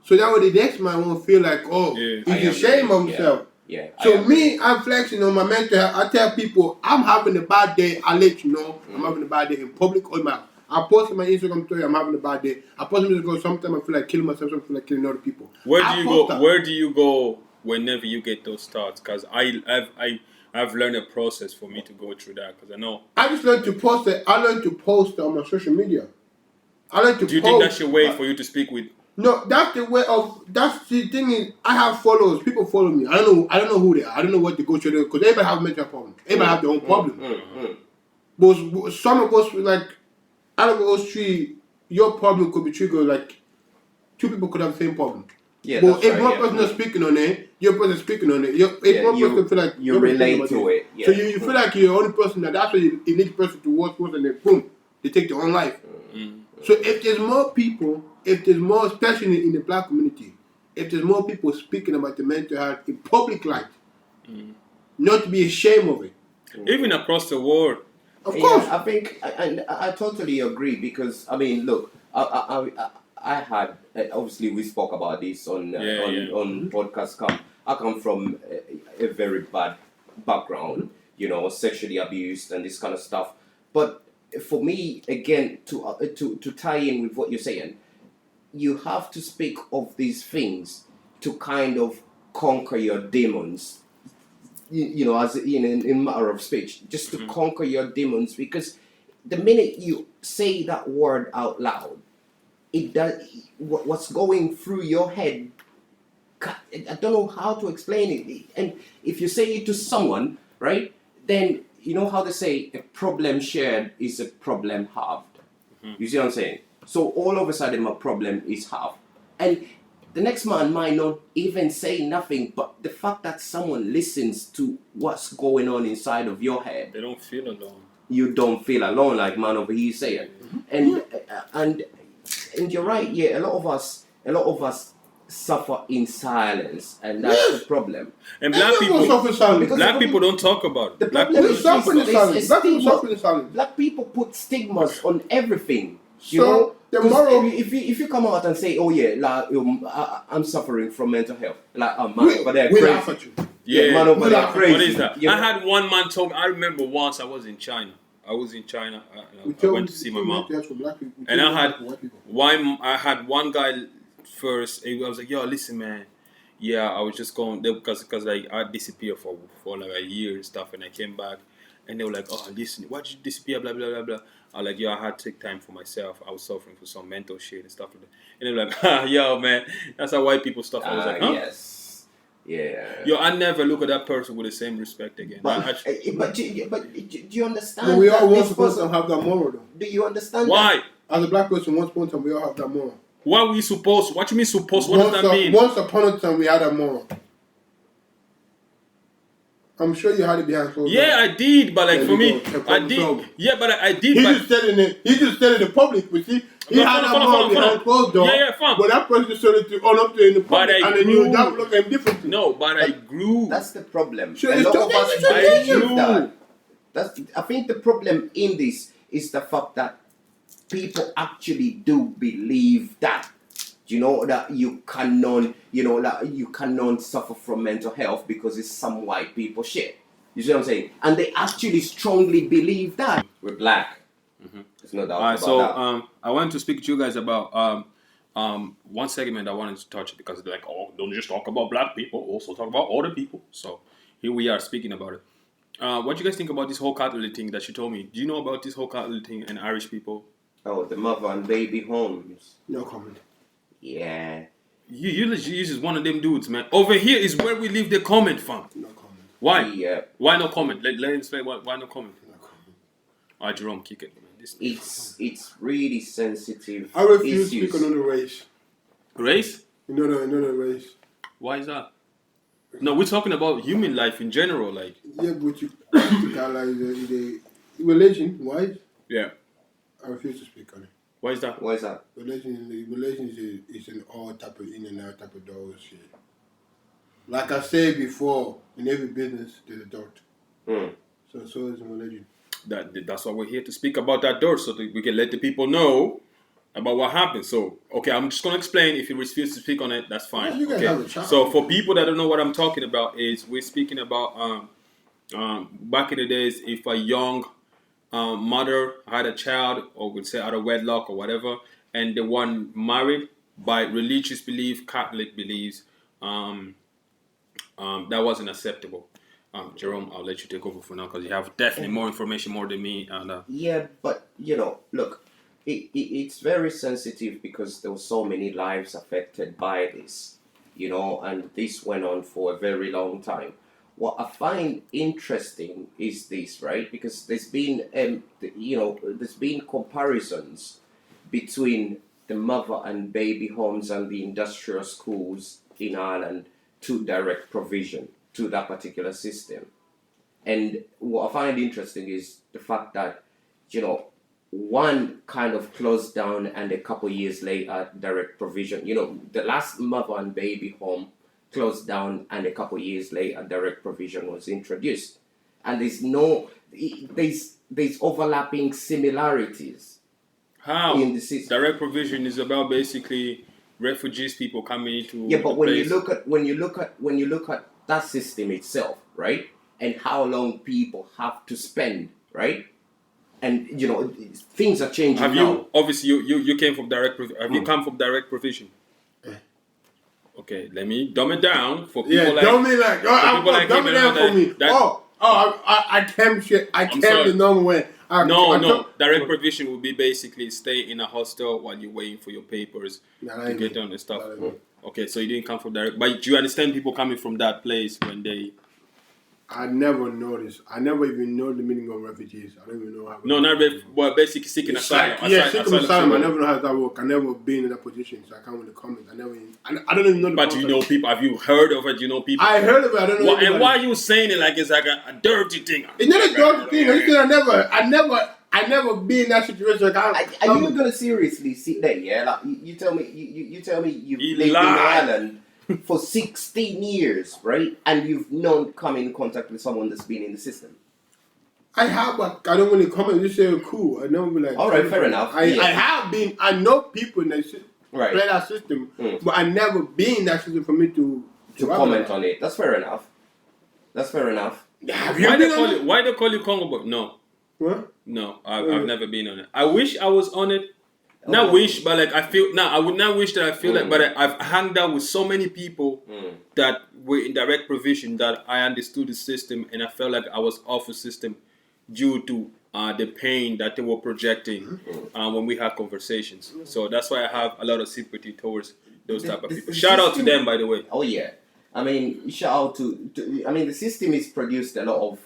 so that way the next man won't feel like, oh, he's ashamed of himself. Yeah. So me, I'm flexing on my mental health. I tell people, I'm having a bad day, I let you know I'm having a bad day in public or my. I post on my Instagram story, I'm having a bad day. I post on Instagram, sometimes I feel like killing myself, sometimes I feel like killing other people. Where do you go whenever you get those thoughts? Because I've learned a process for me to go through that, because I know. I just learned to post it. I learned to post on my social media. I learned to Do you think that's your way for you to speak with No, that's the way of. That's the thing is, I have followers. People follow me. I don't know who they are. I don't know what they go through because everybody have mental problem. Everybody have their own problem. But some of us like out of us three, your problem could be triggered like 2 people could have the same problem. Yeah, but if one right, person is speaking on it, your person speaking on it. If one person feel like you relate to it. Yeah. So you feel like you're the only person that's why you need the person to watch and then boom, they take their own life. So if there's more people, especially in the black community, if there's more people speaking about the mental health in public light, not to be ashamed of it. Even across the world. Of course. I think, and I totally agree because, I mean, look, I had, obviously we spoke about this on podcast. I come from a very bad background, sexually abused and this kind of stuff. But for me, again, to tie in with what you're saying, you have to speak of these things to kind of conquer your demons. As in matter of speech, just to conquer your demons, because the minute you say that word out loud, it does what's going through your head. I don't know how to explain it. And if you say it to someone, right, then you know how they say a problem shared is a problem halved. You see what I'm saying? So all of a sudden my problem is halved, and the next man might not even say nothing, but the fact that someone listens to what's going on inside of your head, they don't feel alone. You don't feel alone, like man over here saying. And you're right. Yeah, a lot of us suffer in silence, and that's the problem. And black people don't talk about it. The Black problem people is suffer in silence. Black people put stigmas on everything. So the moral, if you come out and say, oh yeah, like I'm suffering from mental health, like man over there crazy. Yeah, man over there crazy. What is that? I had one man talk. I remember once I was in China. I went to see my mom, and I had one guy first. I was like, "Yo, listen, man. Yeah, I was just going there because like I disappeared for like a year and stuff, and I came back, and they were like, "Oh, listen, why did you disappear? Blah blah blah blah." I was like, "Yo, I had to take time for myself. I was suffering from some mental shit and stuff like that." And they were like, "Yo, man, that's how white people stuff." I was like, "Huh?" Yes. Yeah. Yo, I never look at that person with the same respect again. But do you understand? But we all once upon a time have that moral, though. Do you understand? Why? As a black person, once upon a time we all have that moral. Why were we supposed? What you mean supposed? What does that mean? Once upon a time we had a moral. I'm sure you had it behind closed doors. Yeah, I did, but like for me, I did. Yeah, but I did. He just said it in public, but see, he had a moral behind closed doors. Yeah, fam. But that person just started to own up to it in the public, and then you that look at him differently. No, but I grew. That's the problem. Sure, a lot of us believe that. I think the problem in this is the fact that people actually do believe that. That you cannot suffer from mental health because it's some white people shit. You see what I'm saying? And they actually strongly believe that. We're black. There's no doubt about that. I wanted to speak to you guys about one segment I wanted to touch because they're like, oh, don't just talk about black people, also talk about other people. So here we are speaking about it. What do you guys think about this whole Catholic thing that she told me? Do you know about this whole Catholic thing and Irish people? Oh, the mother and baby homes. No comment. Yeah. You is one of them dudes, man. Over here is where we leave the comment from. No comment. Why? Yeah. Why no comment? Let him explain why no comment. No comment. Alright, Jerome, kick it, man. It's really sensitive. I refuse to speak another race. Race? Another race. Why is that? No, we're talking about human life in general, like. Yeah, but you the religion, why? Yeah. I refuse to speak on it. Why is that? Religion is an all type of in and out type of door shit. Like I said before, in every business there's a dirt. So is in religion. That's why we're here to speak about that dirt, so that we can let the people know about what happened. So, okay, I'm just gonna explain. If you refuse to speak on it, that's fine. Yeah, you can have a chat. So, for people that don't know what I'm talking about, is we're speaking about back in the days, if a young mother had a child, or would say out of wedlock or whatever, and the one married by religious belief, Catholic beliefs, that wasn't acceptable. Jerome, I'll let you take over for now because you have definitely more information more than me. And yeah, but look, it's very sensitive because there were so many lives affected by this, and this went on for a very long time. What I find interesting is this, right? Because there's been, there's been comparisons between the mother and baby homes and the industrial schools in Ireland to direct provision to that particular system. And what I find interesting is the fact that, one kind of closed down and a couple years later, direct provision. The last mother and baby home closed down and a couple years later, direct provision was introduced. And there's overlapping similarities. How? In the system. Direct provision is about basically refugees, people coming into but when you look at that system itself, right? And how long people have to spend, right? And things are changing. Have now. you obviously you came from direct provision? Have you come from direct provision? Okay, let me dumb it down for people like. Dumb it like. Dumb it down for me. I came the normal way. Direct provision will be basically stay in a hostel while you're waiting for your papers to get on the stuff. Okay, so you didn't come from direct, but do you understand people coming from that place when they? I never noticed. I never even know the meaning of refugees. I don't even know how. No, not well, basically seeking asylum. Seeking asylum. I never know how that works. I never been in that position, so I can't really comment. I don't even know. But do you know people? Have you heard of it? Do you know people? I heard of it. I don't know. And why are you saying it like it's like a dirty thing? It's not a dirty thing. I never been in that situation. Are you gonna seriously sit there? Yeah, like you tell me you've lived in Ireland for 16 years, right? And you've not come in contact with someone that's been in the system. I have, but I don't really comment. You say cool. I don't really. All right, fair enough. I have been. I know people in that play that system, but I never been in that system for me to comment on it. That's fair enough. Why they call you Congo boy? No. What? No, I've never been on it. I wish I was on it. Not wish, but like I feel. No, I would not wish that I feel like. But I've hanged out with so many people that were in direct provision that I understood the system, and I felt like I was off the system due to the pain that they were projecting when we had conversations. So that's why I have a lot of sympathy towards those type of people. Shout out to them, by the way. Oh yeah, I mean, shout out to the system has produced a lot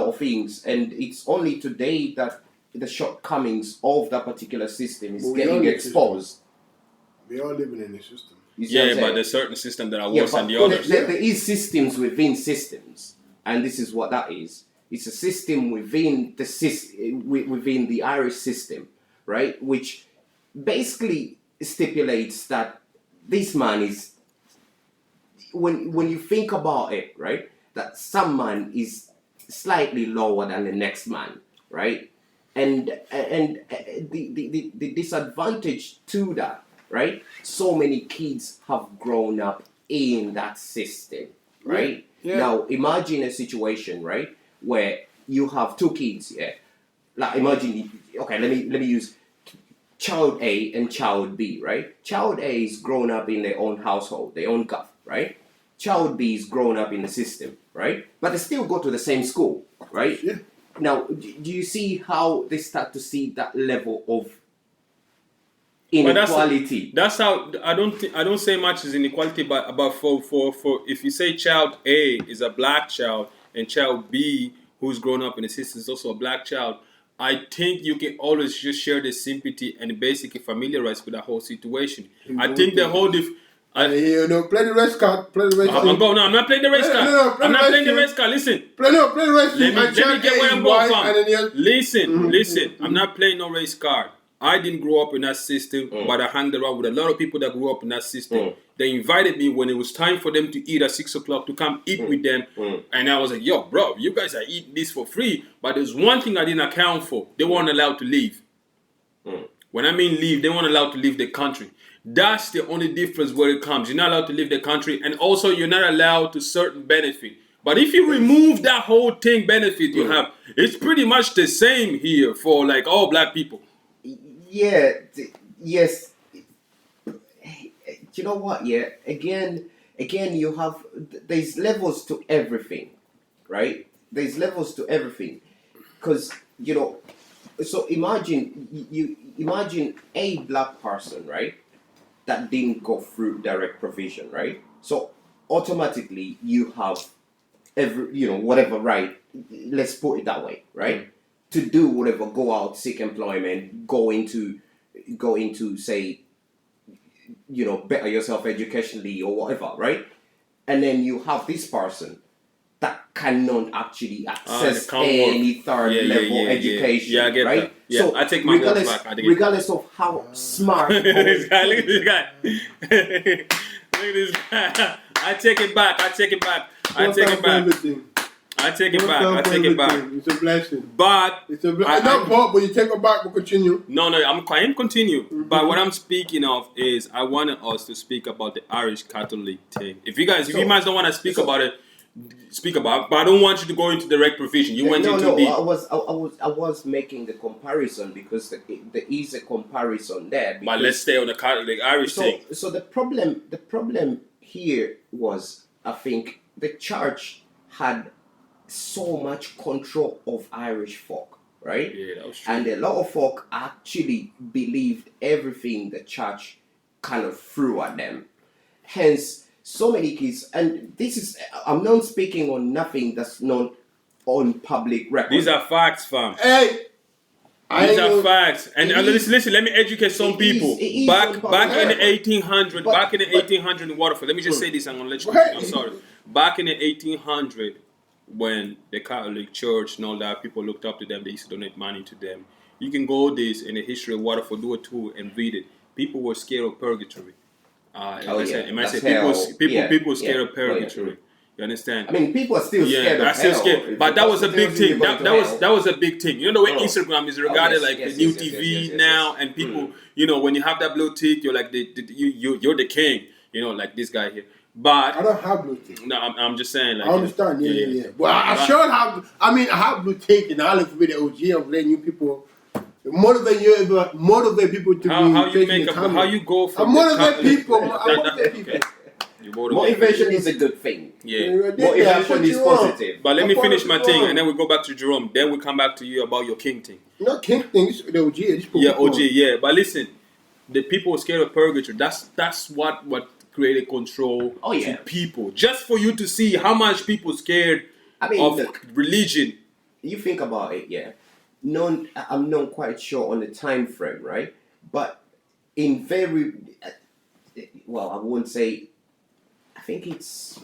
of things, and it's only today that the shortcomings of that particular system is getting exposed. We are living in a system. But there's certain systems that are worse than the others. There is systems within systems, and this is what that is. It's a system within the Irish system, right? Which basically stipulates that this man is, when you think about it, right? That some man is slightly lower than the next man, right? And the disadvantage to that, right? So many kids have grown up in that system, right? Yeah. Now imagine a situation, right, where you have two kids, Like imagine, okay, let me use child A and child B, right? Child A is grown up in their own household, their own guff, right? Child B is grown up in the system, right? But they still go to the same school, right? Yeah. Now, do you see how they start to see that level of inequality? That's how I don't say much is inequality, but about for if you say child A is a black child and child B who's grown up in the system is also a black child, I think you can always just share the sympathy and basically familiarize with that whole situation. I think the whole play the race card. Play the race card. I'm not playing the race card. I'm not playing the race card. Listen. Play the race card. Let me get where I'm going from. Listen. I'm not playing no race card. I didn't grow up in that system, but I hung around with a lot of people that grew up in that system. They invited me when it was time for them to eat at 6 o'clock to come eat with them. And I was like, yo, bro, you guys are eating this for free. But there's one thing I didn't account for. They weren't allowed to leave. When I mean leave, they weren't allowed to leave the country. That's the only difference where it comes. You're not allowed to leave the country, and also you're not allowed to certain benefit. But if you remove that whole thing benefit you have, it's pretty much the same here for like all black people. Yeah, yes. You know what? Yeah, again, you have there's levels to everything, right? There's levels to everything, because So imagine you imagine a black person, right, that didn't go through direct provision, right? So automatically you have whatever right. Let's put it that way, right? To do whatever, go out, seek employment, go into say, better yourself educationally or whatever, right? And then you have this person that cannot actually access any third level education, I get right? that. Yeah, So I take my words back. regardless of how smart. Look at this guy. Look at this guy. Look at this guy. I take it back. I take it back. I take it back. I take it back. I take it back. It's a blessing. But it's a blessing. Not but you take it back. We'll continue. No, I'm continue. Mm-hmm. But what I'm speaking of is I wanted us to speak about the Irish Catholic thing. If you guys don't want to speak about it, speak about it. But I don't want you to go into direct provision. You went into deep. I was making the comparison because there is a comparison there. But let's stay on the Catholic Irish thing. So the problem here was, I think the church had so much control of Irish folk, right? Yeah, that was true. And a lot of folk actually believed everything the church kind of threw at them. Hence, so many kids, and this is, I'm not speaking on nothing that's not on public record. These are facts, fam. Hey! These are facts. And listen, let me educate some people. Back in the 1800s, back in the 1800s in Waterford, let me just say this, I'm going to let you know. I'm sorry. Back in the 1800s, when the Catholic Church and all that, people looked up to them, they used to donate money to them. You can go this in the history of Waterford, do a tour and read it. People were scared of purgatory. People were scared of purgatory. You understand? I mean, people are still scared of hell. Scared. But that was a big thing. That was a big thing. You know the way Instagram is regarded the new TV now, and people, when you have that blue tick, you're like you're the king. Like this guy here. But I don't have blue tick. No, I'm just saying. Like, I understand. Yeah. Well, I should have. I mean, I have blue tick, and I look for the OG of letting you people. Motivate people to how you go from I motivate people. Motivation is a good thing. Yeah. Motivation is positive. But let me finish my thing, and then we go back to Jerome. Then we come back to you about your king thing. Not king thing. It's the OG. Yeah, OG. Yeah. But listen, the people were scared of purgatory. That's what created control to people. Just for you to see how much people scared of religion. You think about it, yeah. I'm not quite sure on the time frame, right? But in I won't say. I think it's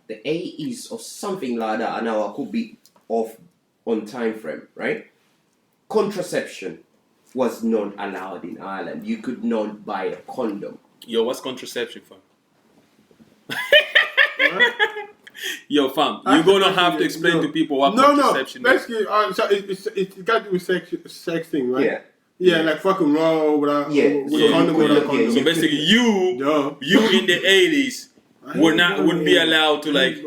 the 80s or something like that. I know I could be off on time frame, right? Contraception was not allowed in Ireland. You could not buy a condom. Yo, what's contraception, fam? Yo, fam, you're gonna have to explain to people what contraception is. Basically, so it's got to do with sex thing, right? Yeah, like fucking raw without condom. So basically, you in the 80s wouldn't be allowed to like.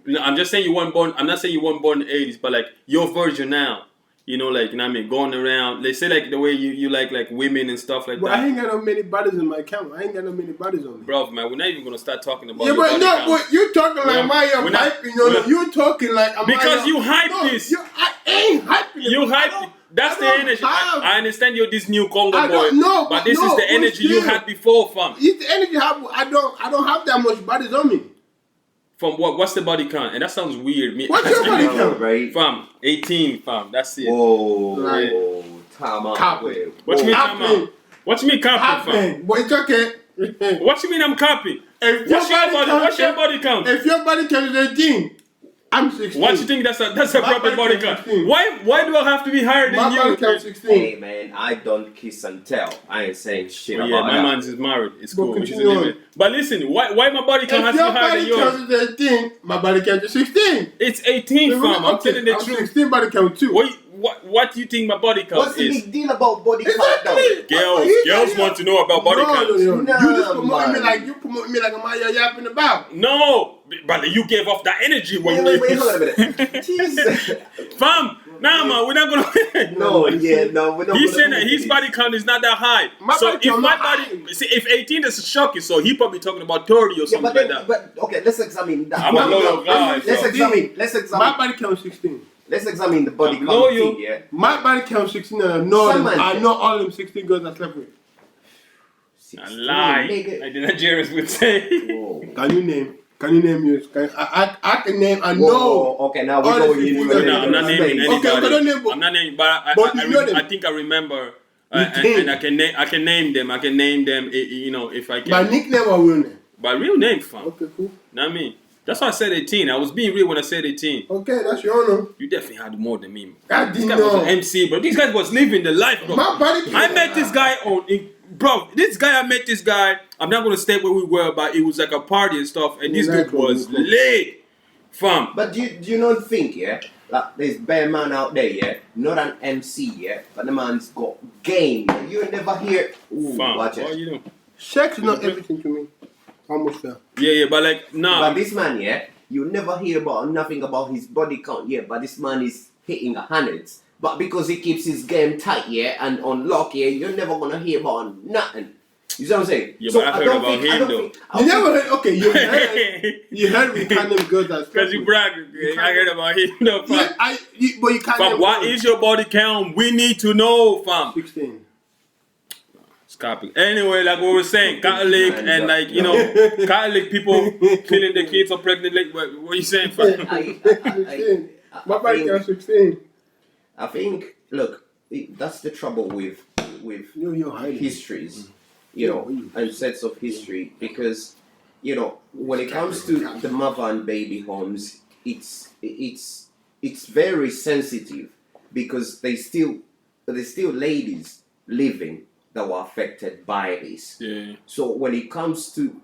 No, I'm just saying you weren't born. I'm not saying you weren't born in the 80s, but like your virgin now. Going around. They say like the way you like women and stuff like that. I ain't got no many bodies in my account. I ain't got no many bodies on me. Bro, man, we're not even gonna start talking about. Yeah, but no, but you talking like I'm hyping. You talking like I'm. Because you hype this. I ain't hyping. You hype. That's the energy. I understand you're this new Congo boy. But this is the energy you had before, fam. It's the energy I don't have that much bodies on me. From what? What's the body count? And that sounds weird. What's your body count? Right? Fam, 18, fam. That's it. Whoa. Time out. What you mean time out? What you mean copy, fam? Boy, it's okay. What you mean I'm copying? What's your body count? If your body count is 18, I'm 16. What you think that's a proper body count? Why do I have to be higher than you? My body count 16. Hey man, I don't kiss and tell. I ain't saying shit about that. My man is married. It's cool. But listen, why my body count has to be higher than yours? If your body count is 18, my body count is 16. It's 18, fam. I'm telling the truth. 16 body count too. What do you think my body count is? What's the big deal about body count though? Girls want to know about body count. No. You just promoting me like I'm out here yapping about. No, but you gave off that energy when wait, hold on a minute. Jesus. Fam, nah man, we're not gonna No, we're not. He's saying that his body count is not that high. If 18 is shocking, so he probably talking about 30 or something like that. But okay, let's examine that. I'm a low guy. Let's examine. My body count is 16. let's examine the body know count you. thing, yeah. My body count 16 and I know Some them. man I can- know all them 16 girls I slept with. A lie, nigga. like the Nigerians would say. Whoa. Can you name yours? I can name. I Whoa, know. okay, now we're all the going 16 into girls. No, I'm not naming Okay, anybody. okay, don't name, I'm not naming, but but you know them. I think I remember, You and think. I can name them. I can name them. You know, if I can. My nickname or real name? By real name, fam. Okay, cool. Know what I mean? That's why I said 18. I was being real when I said 18. Okay, that's your honor. You definitely had more than me. I This didn't guy was know. an MC, bro. These guys was living the life, bro. My body I met this guy bro. I met this guy. I'm not gonna state where we were, but it was like a party and stuff. And this dude was lit, fam. But do you not think, yeah, like there's bare man out there, yeah, not an MC, yeah, but the man's got game. You never hear, ooh, Fam, watch what it. you know? Sex is not everything to me. Almost there. Yeah, but like But this man, yeah, you never hear about nothing about his body count, yeah, but this man is hitting the hundreds. But because he keeps his game tight, yeah, and on lock, yeah, you're never gonna hear about nothing. You see what I'm saying? Yeah, but I heard about him, though. You never heard? Okay, you heard we can't name girls that. Because you brag, I heard about him, though, fam. Yeah, but you can't. Fam, what is your body count? We need to know, fam. 16. Copy. Anyway, like what we were saying, Catholic and like, you know, Catholic people killing the kids or pregnant. Like, what are you saying, fam? 16. My body count 16. I think, look, that's the trouble with You're hiding. histories, you know, and sets of history, because, you know, when it comes to the mother and baby homes, it's very sensitive, because there's still ladies living that were affected by this. Yeah. So when it comes to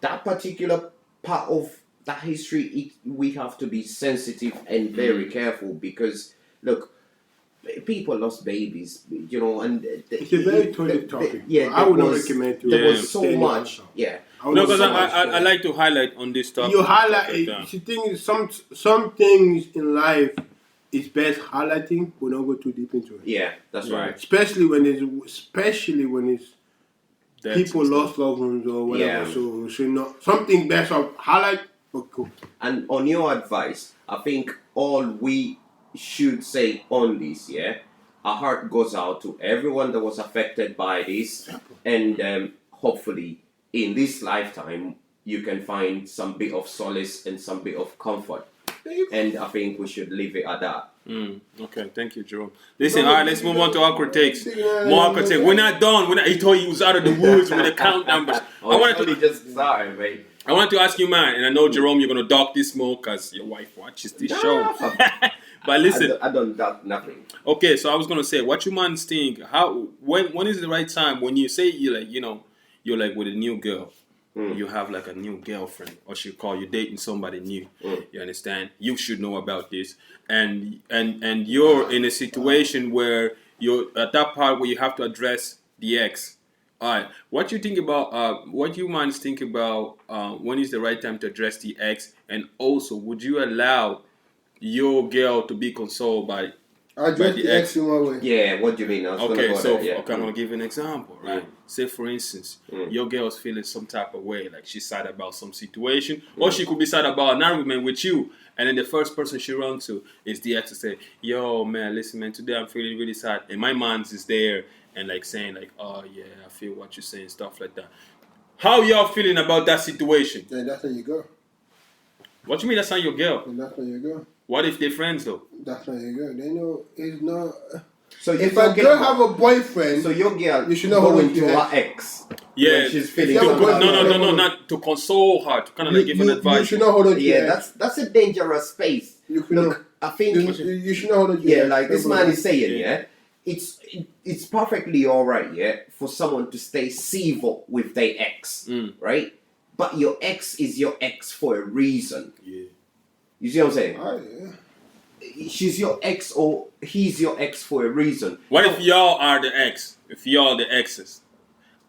that particular part of that history, we have to be sensitive and very careful, because look, people lost babies, you know, and it's a very touchy topic. Yeah, I would not recommend to. There was so much. Yeah. No, because I like to highlight on this topic. You highlight. The thing is, some things in life is best highlighting, but don't go too deep into it. Yeah, that's right. Especially when it's people lost loved ones or whatever. Yeah. So should not something best of highlight. But cool. And on your advice, I think all we should say on this, yeah, our heart goes out to everyone that was affected by this, and hopefully in this lifetime you can find some bit of solace and some bit of comfort. And I think we should leave it at that. Okay, thank you, Jerome. Listen, all right, let's move on to awkward takes. More awkward takes. We're not done. He told you he was out of the woods with the count numbers. I wanted to ask you, man, and I know, Jerome, you're going to dock this more because your wife watches this show. But listen. I don't doubt nothing. Okay, so I was going to say, what you man think, when is the right time when you say you're like with a new girl, you have like a new girlfriend, or she call you dating somebody new, you understand? You should know about this. And you're in a situation where you're at that part where you have to address the ex. All right, what you think about? What you minds think about? When is the right time to address the ex? And also, would you allow your girl to be consoled by the ex in one way? Yeah, what do you mean? Okay, I'm gonna give you an example, right? Say for instance, your girl's feeling some type of way, like she's sad about some situation, or she could be sad about an argument with you, and then the first person she runs to is the ex to say, "Yo, man, listen, man, today I'm feeling really sad," and my man's is there and like saying like, "Oh yeah, I feel what you're saying," stuff like that. How y'all feeling about that situation? Yeah, that's how you go. What you mean that's not your girl? And that's how you go. What if they're friends though? That's how you go. They know it's not. So if a girl have a boyfriend, so your girl, you should know how to her ex. Yeah, when she's feeling. No, not to console her, to kind of like give an advice. You should know how to. Yeah, that's a dangerous space. Look, I think you should know how to. Yeah, like this man is saying, yeah, it's perfectly alright, yeah, for someone to stay civil with their ex, right? But your ex is your ex for a reason. Yeah. You see what I'm saying? Oh, yeah. She's your ex or he's your ex for a reason. What if y'all are the ex? If y'all the exes,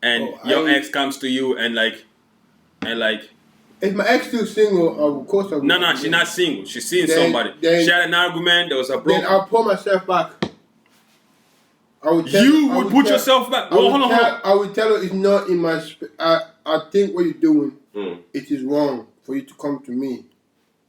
and your ex comes to you and like. If my ex still single, of course I would. No, she's not single. She's seeing somebody. She had an argument. There was a broken. Then I'll pull myself back. I would put yourself back. Well, hold on. I would tell her it's not in my. I think what you're doing, it is wrong for you to come to me.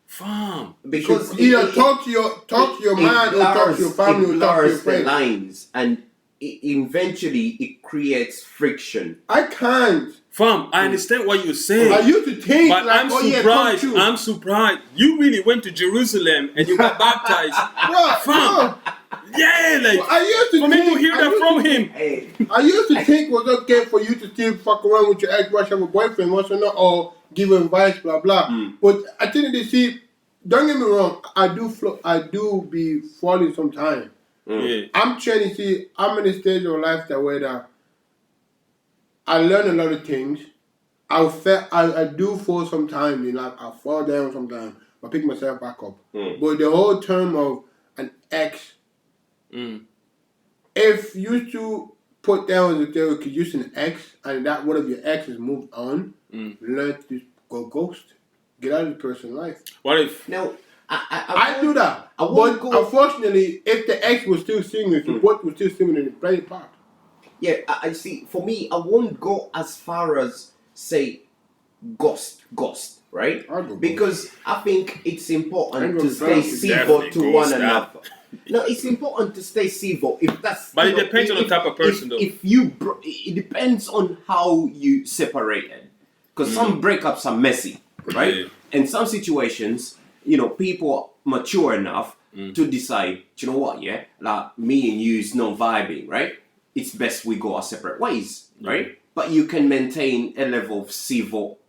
Fam. Because either talk to your man or talk to your family or talk to your the friends. lines, and eventually it creates friction. I can't. Fam, I understand what you're saying. I used to think but like, I'm oh surprised. yeah, come true. I'm surprised. You really went to Jerusalem and you got baptized. Fam. Yeah, like I used to for me to hear that from him. Hey. I used to think it was okay for you to still fuck around with your ex-wife, have a boyfriend, once or not, or give her advice, blah blah. But I think they see. Don't get me wrong. I do be falling sometimes. Yeah. I'm trying to see. I'm in a stage of life that where that I learn a lot of things. I do fall sometimes. You know, I fall down sometimes. I pick myself back up. But the whole term of an ex. If you two put down as a theory, could use an ex, and that one of your exes moved on, learn to go ghost, get out of the person's life. What if? No, I do that. But unfortunately, if the ex was still single, if you both were still single, then it played part. Yeah, I see. For me, I won't go as far as say ghost, right? Because I think it's important to stay civil to one another. No, it's important to stay civil. If that's, but it depends on the type of person, though. If you, it depends on how you separated. Because some breakups are messy, right? Yeah. In some situations, people are mature enough to decide, you know what, yeah, like me and you is no vibing, right? It's best we go our separate ways, right? But you can maintain a level of civil,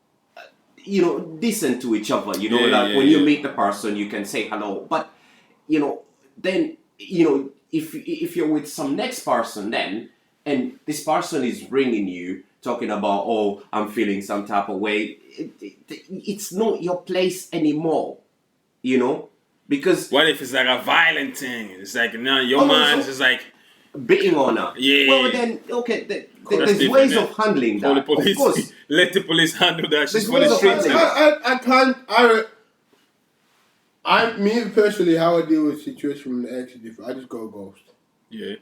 decent to each other, when you meet the person, you can say hello. But, then, if you're with some next person then, and this person is ringing you, talking about, oh, I'm feeling some type of way, it's not your place anymore, because... What if it's like a violent thing? It's like, no, your mind's is like... beating on her. Yeah. Well, then, okay, there's ways of handling that. Call the police. Of course. Let the police handle that. She's There's for the ways of streets. handling Me personally, how I deal with situations from the ex is different. I just go ghost. Yeah.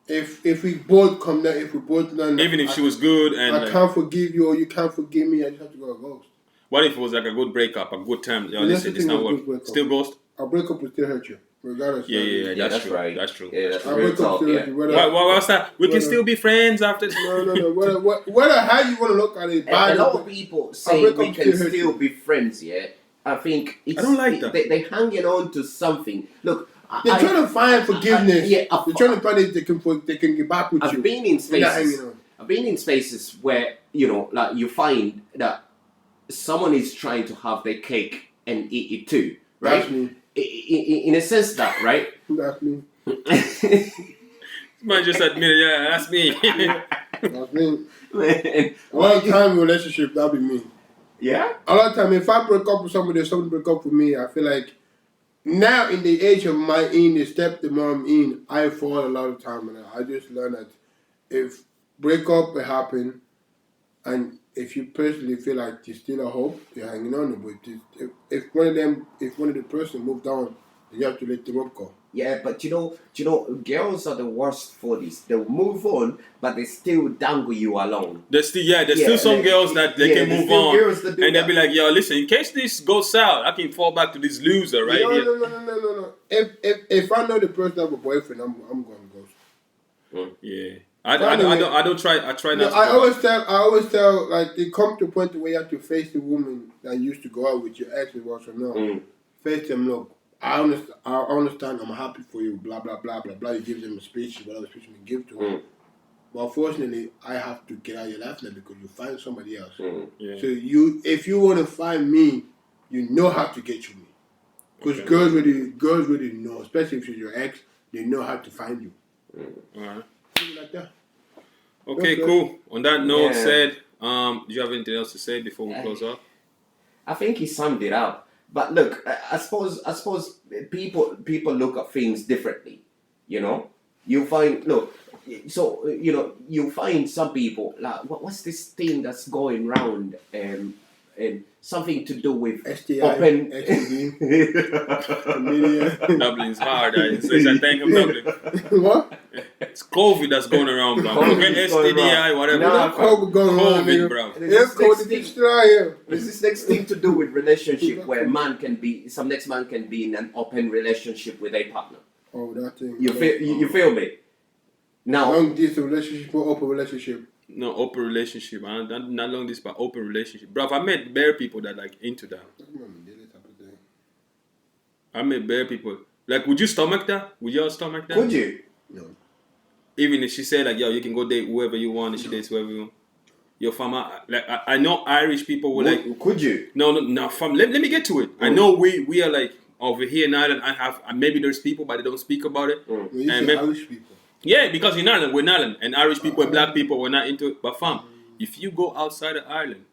If we both come down, if we both learn, even if she was good and I can't forgive you or you can't forgive me, I just have to go ghost. What if it was like a good breakup, a good term? Listen, it's not work. Still ghost. A breakup will still hurt you, regardless. Yeah, that's true. Right. That's true. Yeah, that's A real breakup talk. still Yeah. hurt you. What's that? We can still be friends after. No. Whether how you want to look at it, A lot of people say we can still be friends. Yeah, I think it's, I don't like that. They're hanging on to something. Look, they're trying to find forgiveness. They're trying to find it. They can get back with you. I've been in spaces where like you find that someone is trying to have their cake and eat it too, right? That's me. In a sense that, right? That's me. Man just admitted, yeah, that's me. That's me. Man. A lot of time in relationship, that'll be me. Yeah? A lot of time, if I break up with somebody or somebody break up with me, I feel like now in the age of the step the mom in, I fall a lot of time, and I just learn that if breakup will happen, and if you personally feel like there's still a hope, you're hanging on. But if one of the person moved on, you have to let the rope go. Yeah, but girls are the worst for this. They'll move on, but they still dangle you along. There's still some girls that they can move on, and they'll be like, yo, listen, in case this goes south, I can fall back to this loser right here. No. If I know the person have a boyfriend, I'm going to ghost. Yeah. I don't try. I try not to. I always tell, like, it comes to a point where you have to face the woman that used to go out with your ex or no. Face them, look, I understand, I'm happy for you, blah, blah, blah, blah, blah. You give them a speech, whatever speech you give to them. But unfortunately, I have to get out of your life now because you find somebody else. Yeah. So if you want to find me, you know how to get to me. Because girls really know, especially if she's your ex, they know how to find you. Alright. Like that. Okay, cool. On that note, do you have anything else to say before we close up? I think he summed it up. But look, I suppose people look at things differently. You find you find some people like what's this thing that's going round something to do with STI, open. STD, chlamydia. Dublin's hard. It's a thing of Dublin. What? It's COVID that's going around, bro. COVID Forget is going STDI, around. whatever. Nah, COVID going on, COVID, nigga. bro. It's COVID destroyer. There's this next thing to do with relationship where man can be in an open relationship with a partner. Oh, that thing. You feel me? Now, Long distance relationship or open relationship? No, open relationship. Not long this, but open relationship. Bro, I met bare people that like into that. I met bare people. Like, would you stomach that? Would y'all stomach that? could you? No. Even if she said like, yo, you can go date whoever you want, and she dates whoever you want. Yo, fam, I know Irish people were like, Could you? no, fam. Let me get to it. I know we are like over here in Ireland. I have maybe there's people, but they don't speak about it. Well, you And say maybe- Irish people. Yeah, because in Ireland, we're in Ireland, and Irish people and black people were not into it. But fam, if you go outside of Ireland,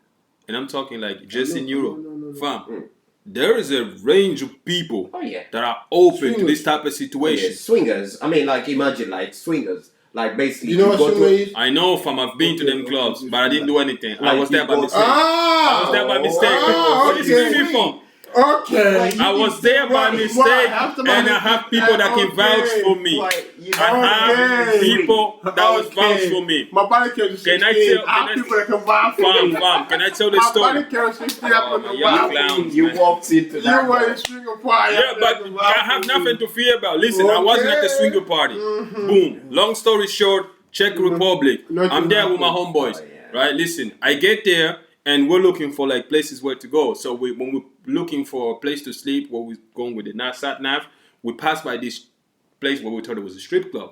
and I'm talking like just in Europe, fam, there is a range of people Oh yeah. that are open to Swingers. this type of Yeah, situation. swingers. I mean, like imagine like swingers. Like basically, You know what go swinger to. is? I know, fam, I've been to Okay, them okay, clubs, okay. but I didn't do anything. I Like was there you by go- mistake. I was there by mistake. What you okay. see me from? Okay. I was there by mistake, and I have people that can vouch for me. I have people that will vouch for me. My body carries 16. Can I tell- I have can I- people that can vouch for me. Fam, can I tell the My story? body carries 16. Oh, man, y'all clowns, You man. walked into You that. were a swinger party. Yeah, but I have nothing to fear about. Listen, I wasn't at the Okay. swinger party. Boom. Long story short, Czech Republic. Nothing I'm there with my happened. homeboys. Oh, yeah. Right? Listen, I get there and we're looking for like places where to go. So when we're looking for a place to sleep, where we're going with the sat nav, we pass by this place where we thought it was a strip club.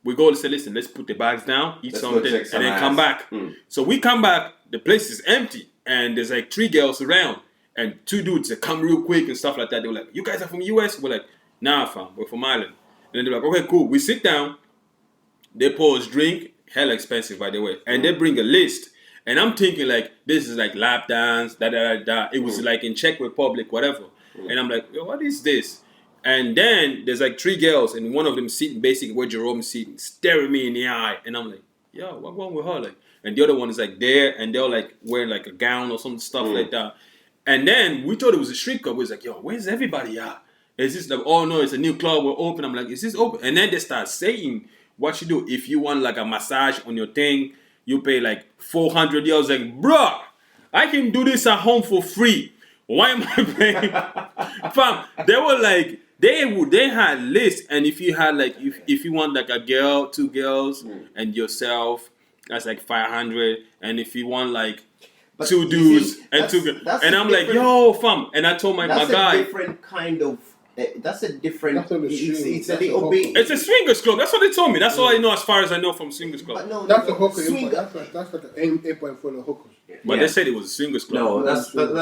We go and say, listen, let's put the bags down, eat Let's go something, check and some then ass. come back. So we come back, the place is empty, and there's like 3 girls around, and 2 dudes that come real quick and stuff like that. They were like, you guys are from US? We're like, nah, fam, we're from Ireland. And then they're like, okay, cool. We sit down, they pour us drink, hella expensive, by the way, and they bring a list. And I'm thinking like, this is like lap dance, da. It was like in Czech Republic, whatever. And I'm like, yo, what is this? And then there's like 3 girls, and one of them sitting basically where Jerome's sitting, staring me in the eye. And I'm like, yo, what's wrong with her? Like, and the other one is like there, and they're like wearing like a gown or some stuff like that. And then we thought it was a street club. We was like, yo, where's everybody at? Is this like, oh no, it's a new club, we're open. I'm like, is this open? And then they start saying what you do. If you want like a massage on your thing, you pay like 400 euros. Like, bruh, I can do this at home for free. Why am I paying? Fam, they were like, they had lists, and if you had like, if you want like a girl, 2 girls, and yourself, that's like 500. And if you want like But 2 you dudes see, and that's- 2 girls, that's and a I'm like, different- yo, fam, and I told my That's a guy, different kind of. That's a different. That's on the It's stream. a That's little a bit. it's a swingers club. That's what they told me. That's all I know as far as I know from swingers club. But no, That's a hooker. swing- That's like an airport for the hookers. But yeah. they said it was a swingers club. No, that's you know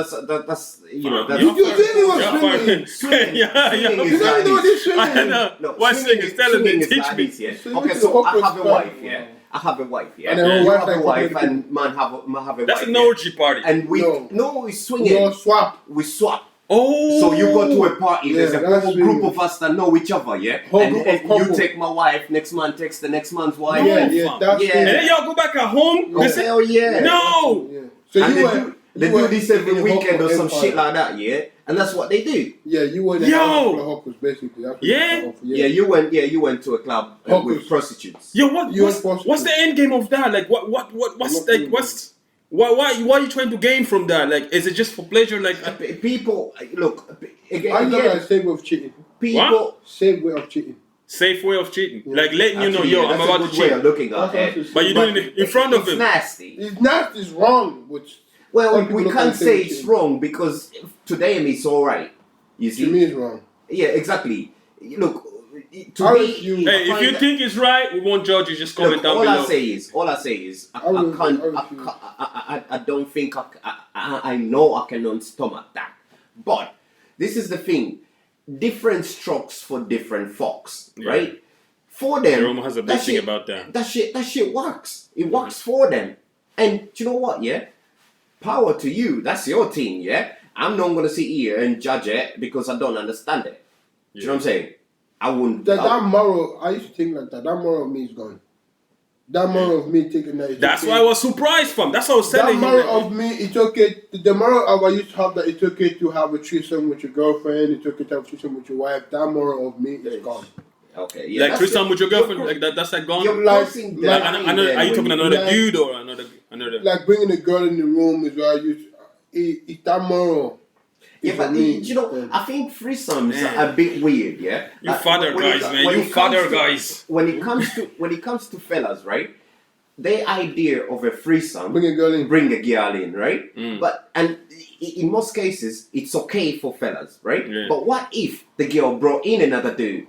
that's. You just said it was Yeah, swinging. Swinging. yeah. Swinging is You don't like know this. this I swinging. know. No, What swingers? Tell them swinging they is teach like me. this, yeah? Swinging Okay, is so the I have a hookers wife, club. yeah. I have a wife, yeah. And then You wife have a like wife, couple and man have a That's wife. an yeah. orgy party. And we No. we swinging. No swap. We swap. Oh. So you go to a party, Yeah, there's a that's whole swinging. group of us that know each other, yeah? Whole and group of you couple. take my wife, next man takes the next man's wife. No. Yeah, fam. that's Yeah. And swinging. then y'all go back at home. Oh, hell yeah. No. Yeah. So And you they were. They you do were this every in the weekend or hooker some empire. shit like that, yeah? And that's what they do. Yeah, you were in the Yo. house full of hookers, basically. That's what Yeah. you were for, Yeah, you went to a club with Hookers. prostitutes. Yo, You what's impossible. the end game of that? Like, what's I'm not like, doing what's why are you trying to gain from that? Like, is it just for pleasure? Like, People, look, I again, know that same way of cheating. people. Same way of cheating. safe way of cheating. Yeah. Like letting you know, Actually, yo, yeah, I'm that's about a to good way cheat. of looking at That's it. what I'm But you're doing it in front of It's him. nasty. It's not. It's wrong. But Well, some people we look can't at the say same it's thing. wrong because to them it's all right. You to see? me, it's wrong. Yeah, exactly. Look, to I me, refuse. Hey, if you think it's right, we won't judge you. Just comment look, down all below. I say is, I don't think I know I can stomach that. But this is the thing: different strokes for different folks, Yeah. right? For them, Jerome has a big that thing shit- about that. That shit works. It works for them. And do you know what? Yeah, power to you. That's your thing. Yeah, I'm not gonna sit here and judge it because I don't understand it. Do you know what I'm saying? I wouldn't. That moral, I used to think like that. That moral of me is gone. That moral of me taking that. That's okay. why I was surprised, fam. That's what I was telling That him. moral of me, it's okay. The moral of I used to have that it's okay to have a threesome with your girlfriend. It's okay to have a threesome with your wife. That moral of me is gone. Okay, yeah. Like threesome with your girlfriend, like that. That's like gone. You're Like- crossing like- the line Are then you talking when another like- dude or another? Like bringing a girl in the room is what I used. It's that moral. Yeah, but you know, I think threesomes are a bit weird. Yeah, You father guys, man. You father guys. When it comes to fellas, right? The idea of a threesome, Bring a girl in. bring a girl in, right? Mm. But and in most cases, it's okay for fellas, right? Yeah. But what if the girl brought in another dude?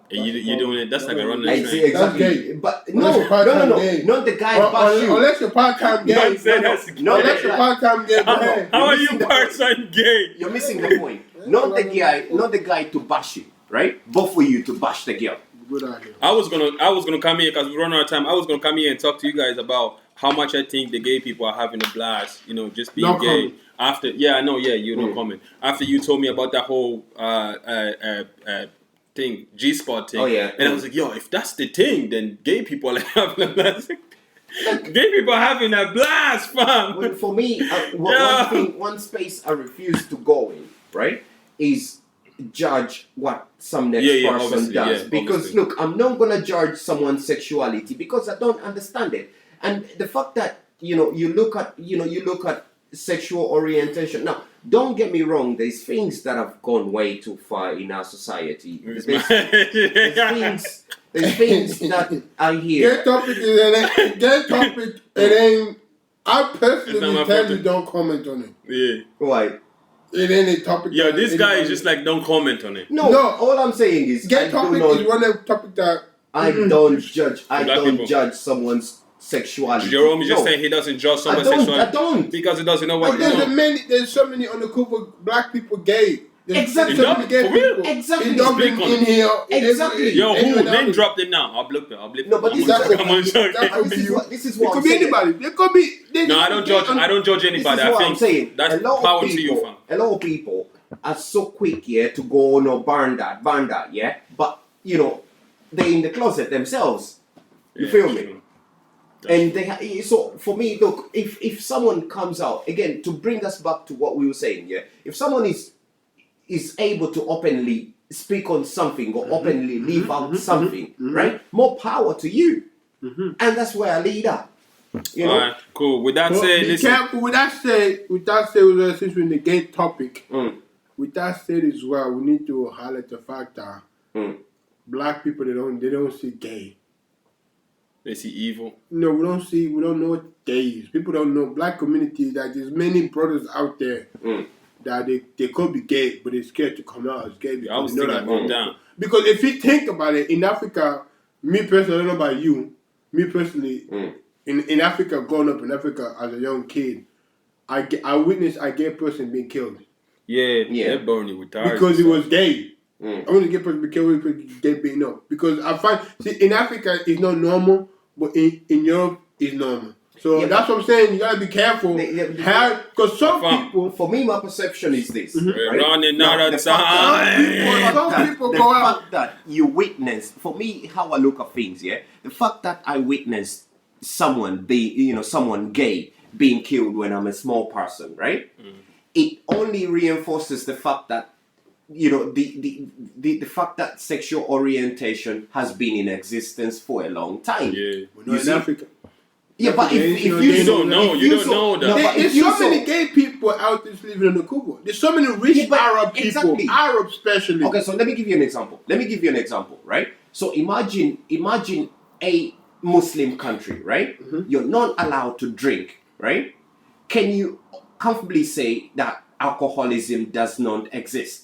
You doing it? That's like a running That's train. Exactly. gay. But Unless you're no, part-time no, gay. not the guy bash you. Unless you're part-time gay. Man said that's No, Unless you're part-time gay. How hey. are you missing the part-time gay? You're missing the point. Not the guy to bash you, right? But for you to bash the girl. Good idea. I was gonna come here because we run out of time. I was gonna come here and talk to you guys about how much I think the gay people are having a blast. You know, just being No gay. comment. After, yeah, I know, yeah, you don't comment. After you told me about that whole thing, G-spot thing. Oh, yeah. And I was like, yo, if that's the thing, then gay people are having a blast. Gay people are having a blast, fam. Well, for me, Yeah. one space I refuse to go in, right, is judge what some next person obviously, does. yeah, Because obviously. look, I'm not gonna judge someone's sexuality because I don't understand it. And the fact that you look at sexual orientation. Now, don't get me wrong. There's things that have gone way too far in our society. There's things that I hear. Get topic and then I It's not personally my tell fault. you don't comment on it. Yeah. Why? It ain't a topic. Yo, that this guy is anybody- just like, don't comment on it. No, No. all I'm saying is Get topic is one of the topic that I don't judge. I Black don't people. judge someone's sexuality. Jerome is just No. saying he doesn't judge I someone's don't. sexuality I don't. because he doesn't know what But he knows. there's so many on the cover black people gay. There's Exactly. so many gay For real? people. Exactly. In Dublin, Speak on in it. here. Exactly. Yo, who? anywhere down Name there. drop them now. I'll block them. No, but this is Exactly. I'm on joking. That could be you. This is It what could I'm be saying. anybody. It could be. No, I don't judge. I don't judge This anybody. is I what think I'm saying. that's a lot power of to you, people, fam. a lot of people are so quick, yeah, to go no burn that, yeah. But they're in the closet themselves. You feel me? True. And so for me, look, if someone comes out again to bring us back to what we were saying, yeah, if someone is able to openly speak on something or openly leave out something, right? More power to you, and that's where I lead up. You know, Alright, cool. With that But said, be listen. careful. With that said, since we're in the gay topic, with that said as well, we need to highlight the fact that black people they don't see gay. They see evil. No, we don't know what gay is. People don't know. Black community, like there's many brothers out there that they could be gay, but they're scared to come out as gay because I was they know thinking that about down. Because if you think about it, in Africa, me personally, I don't know about you, me personally, in Africa, growing up in Africa as a young kid, I witnessed a gay person being killed Yeah, Yeah. they burn you with tires. because he was gay. Mm. I want to get person be killed because gay being up. Because I find in Africa it's not normal, but in Europe it's normal. So Yeah, that's what I'm saying. You gotta be careful. Because some people, for me, my perception is this. We're Right? running Now, out the of fact that- time. Some people the go fact out. that you witness, for me, how I look at things, yeah, the fact that I witnessed someone someone gay being killed when I'm a small person, right? It only reinforces the fact that the fact that sexual orientation has been in existence for a long time. Yeah. We're not in see? Africa. Yeah, but if You you don't know, you don't know that. No, but There's if you so many gay people out there living in the Cuba. There's so many rich Yeah, but Arab people, exactly. Arab especially. Okay, so let me give you an example. Right? So imagine a Muslim country, right? You're not allowed to drink, right? Can you comfortably say that alcoholism does not exist?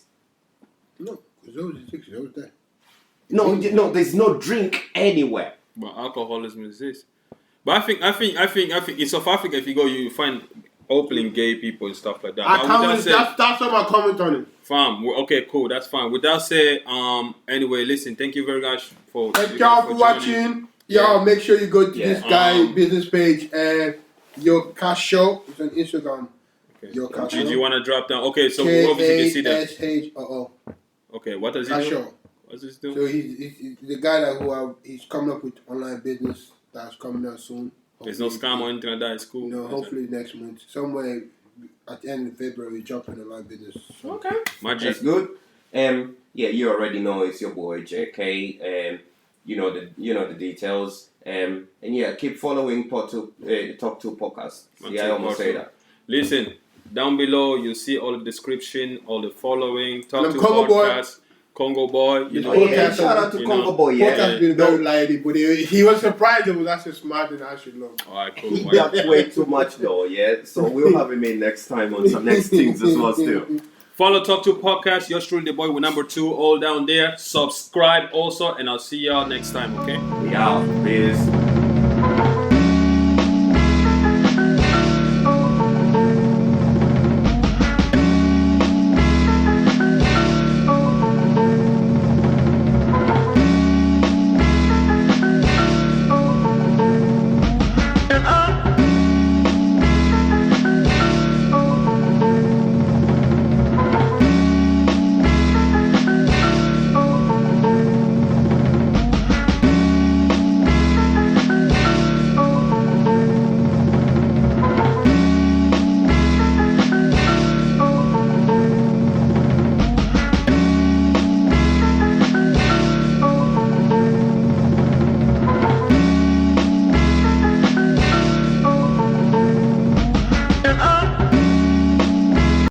No, because those are 60, those there. No, there's no drink anywhere. But alcoholism exists. But I think in South Africa, if you go, you find openly gay people and stuff like that. I But with comment, that said, that's what my comment on it. fam, okay, cool, that's fine. With that said, anyway, listen, thank you very much for Thank you y'all guys for joining. watching. Y'all make sure you go to Yeah. this guy business page and your cash show. It's on Instagram. Okay. Your cash Do show. you want to drop down? Okay, so we obviously can see that. K-A-S-H-O-O. Okay, what does he Cash do? show. What's this do? So he's the guy that he's coming up with online business that's coming out soon. There's no scam or anything like that. It's cool. No, hopefully next month, somewhere at the end of February, we jump in a live business. So. Okay. Magic. That's good. Yeah, you already know it's your boy JK. You know the details. And yeah, keep following Talk2 podcast. Yeah, I almost say that. Listen, down below you see all the description, all the following. Talk2 Congo podcast. Congo boy, you know. Yeah, shout out to Congo boy. Yeah, Podcast been very lively, but he was surprised it was actually smart and actually look. Alright, cool. That's way too much though. Yeah, so we'll have him in next time on some next things as well. Still. Follow Talk2 podcast. Yours truly, the boy with number 2, all down there. Subscribe also, and I'll see y'all next time. Okay. Yeah, peace.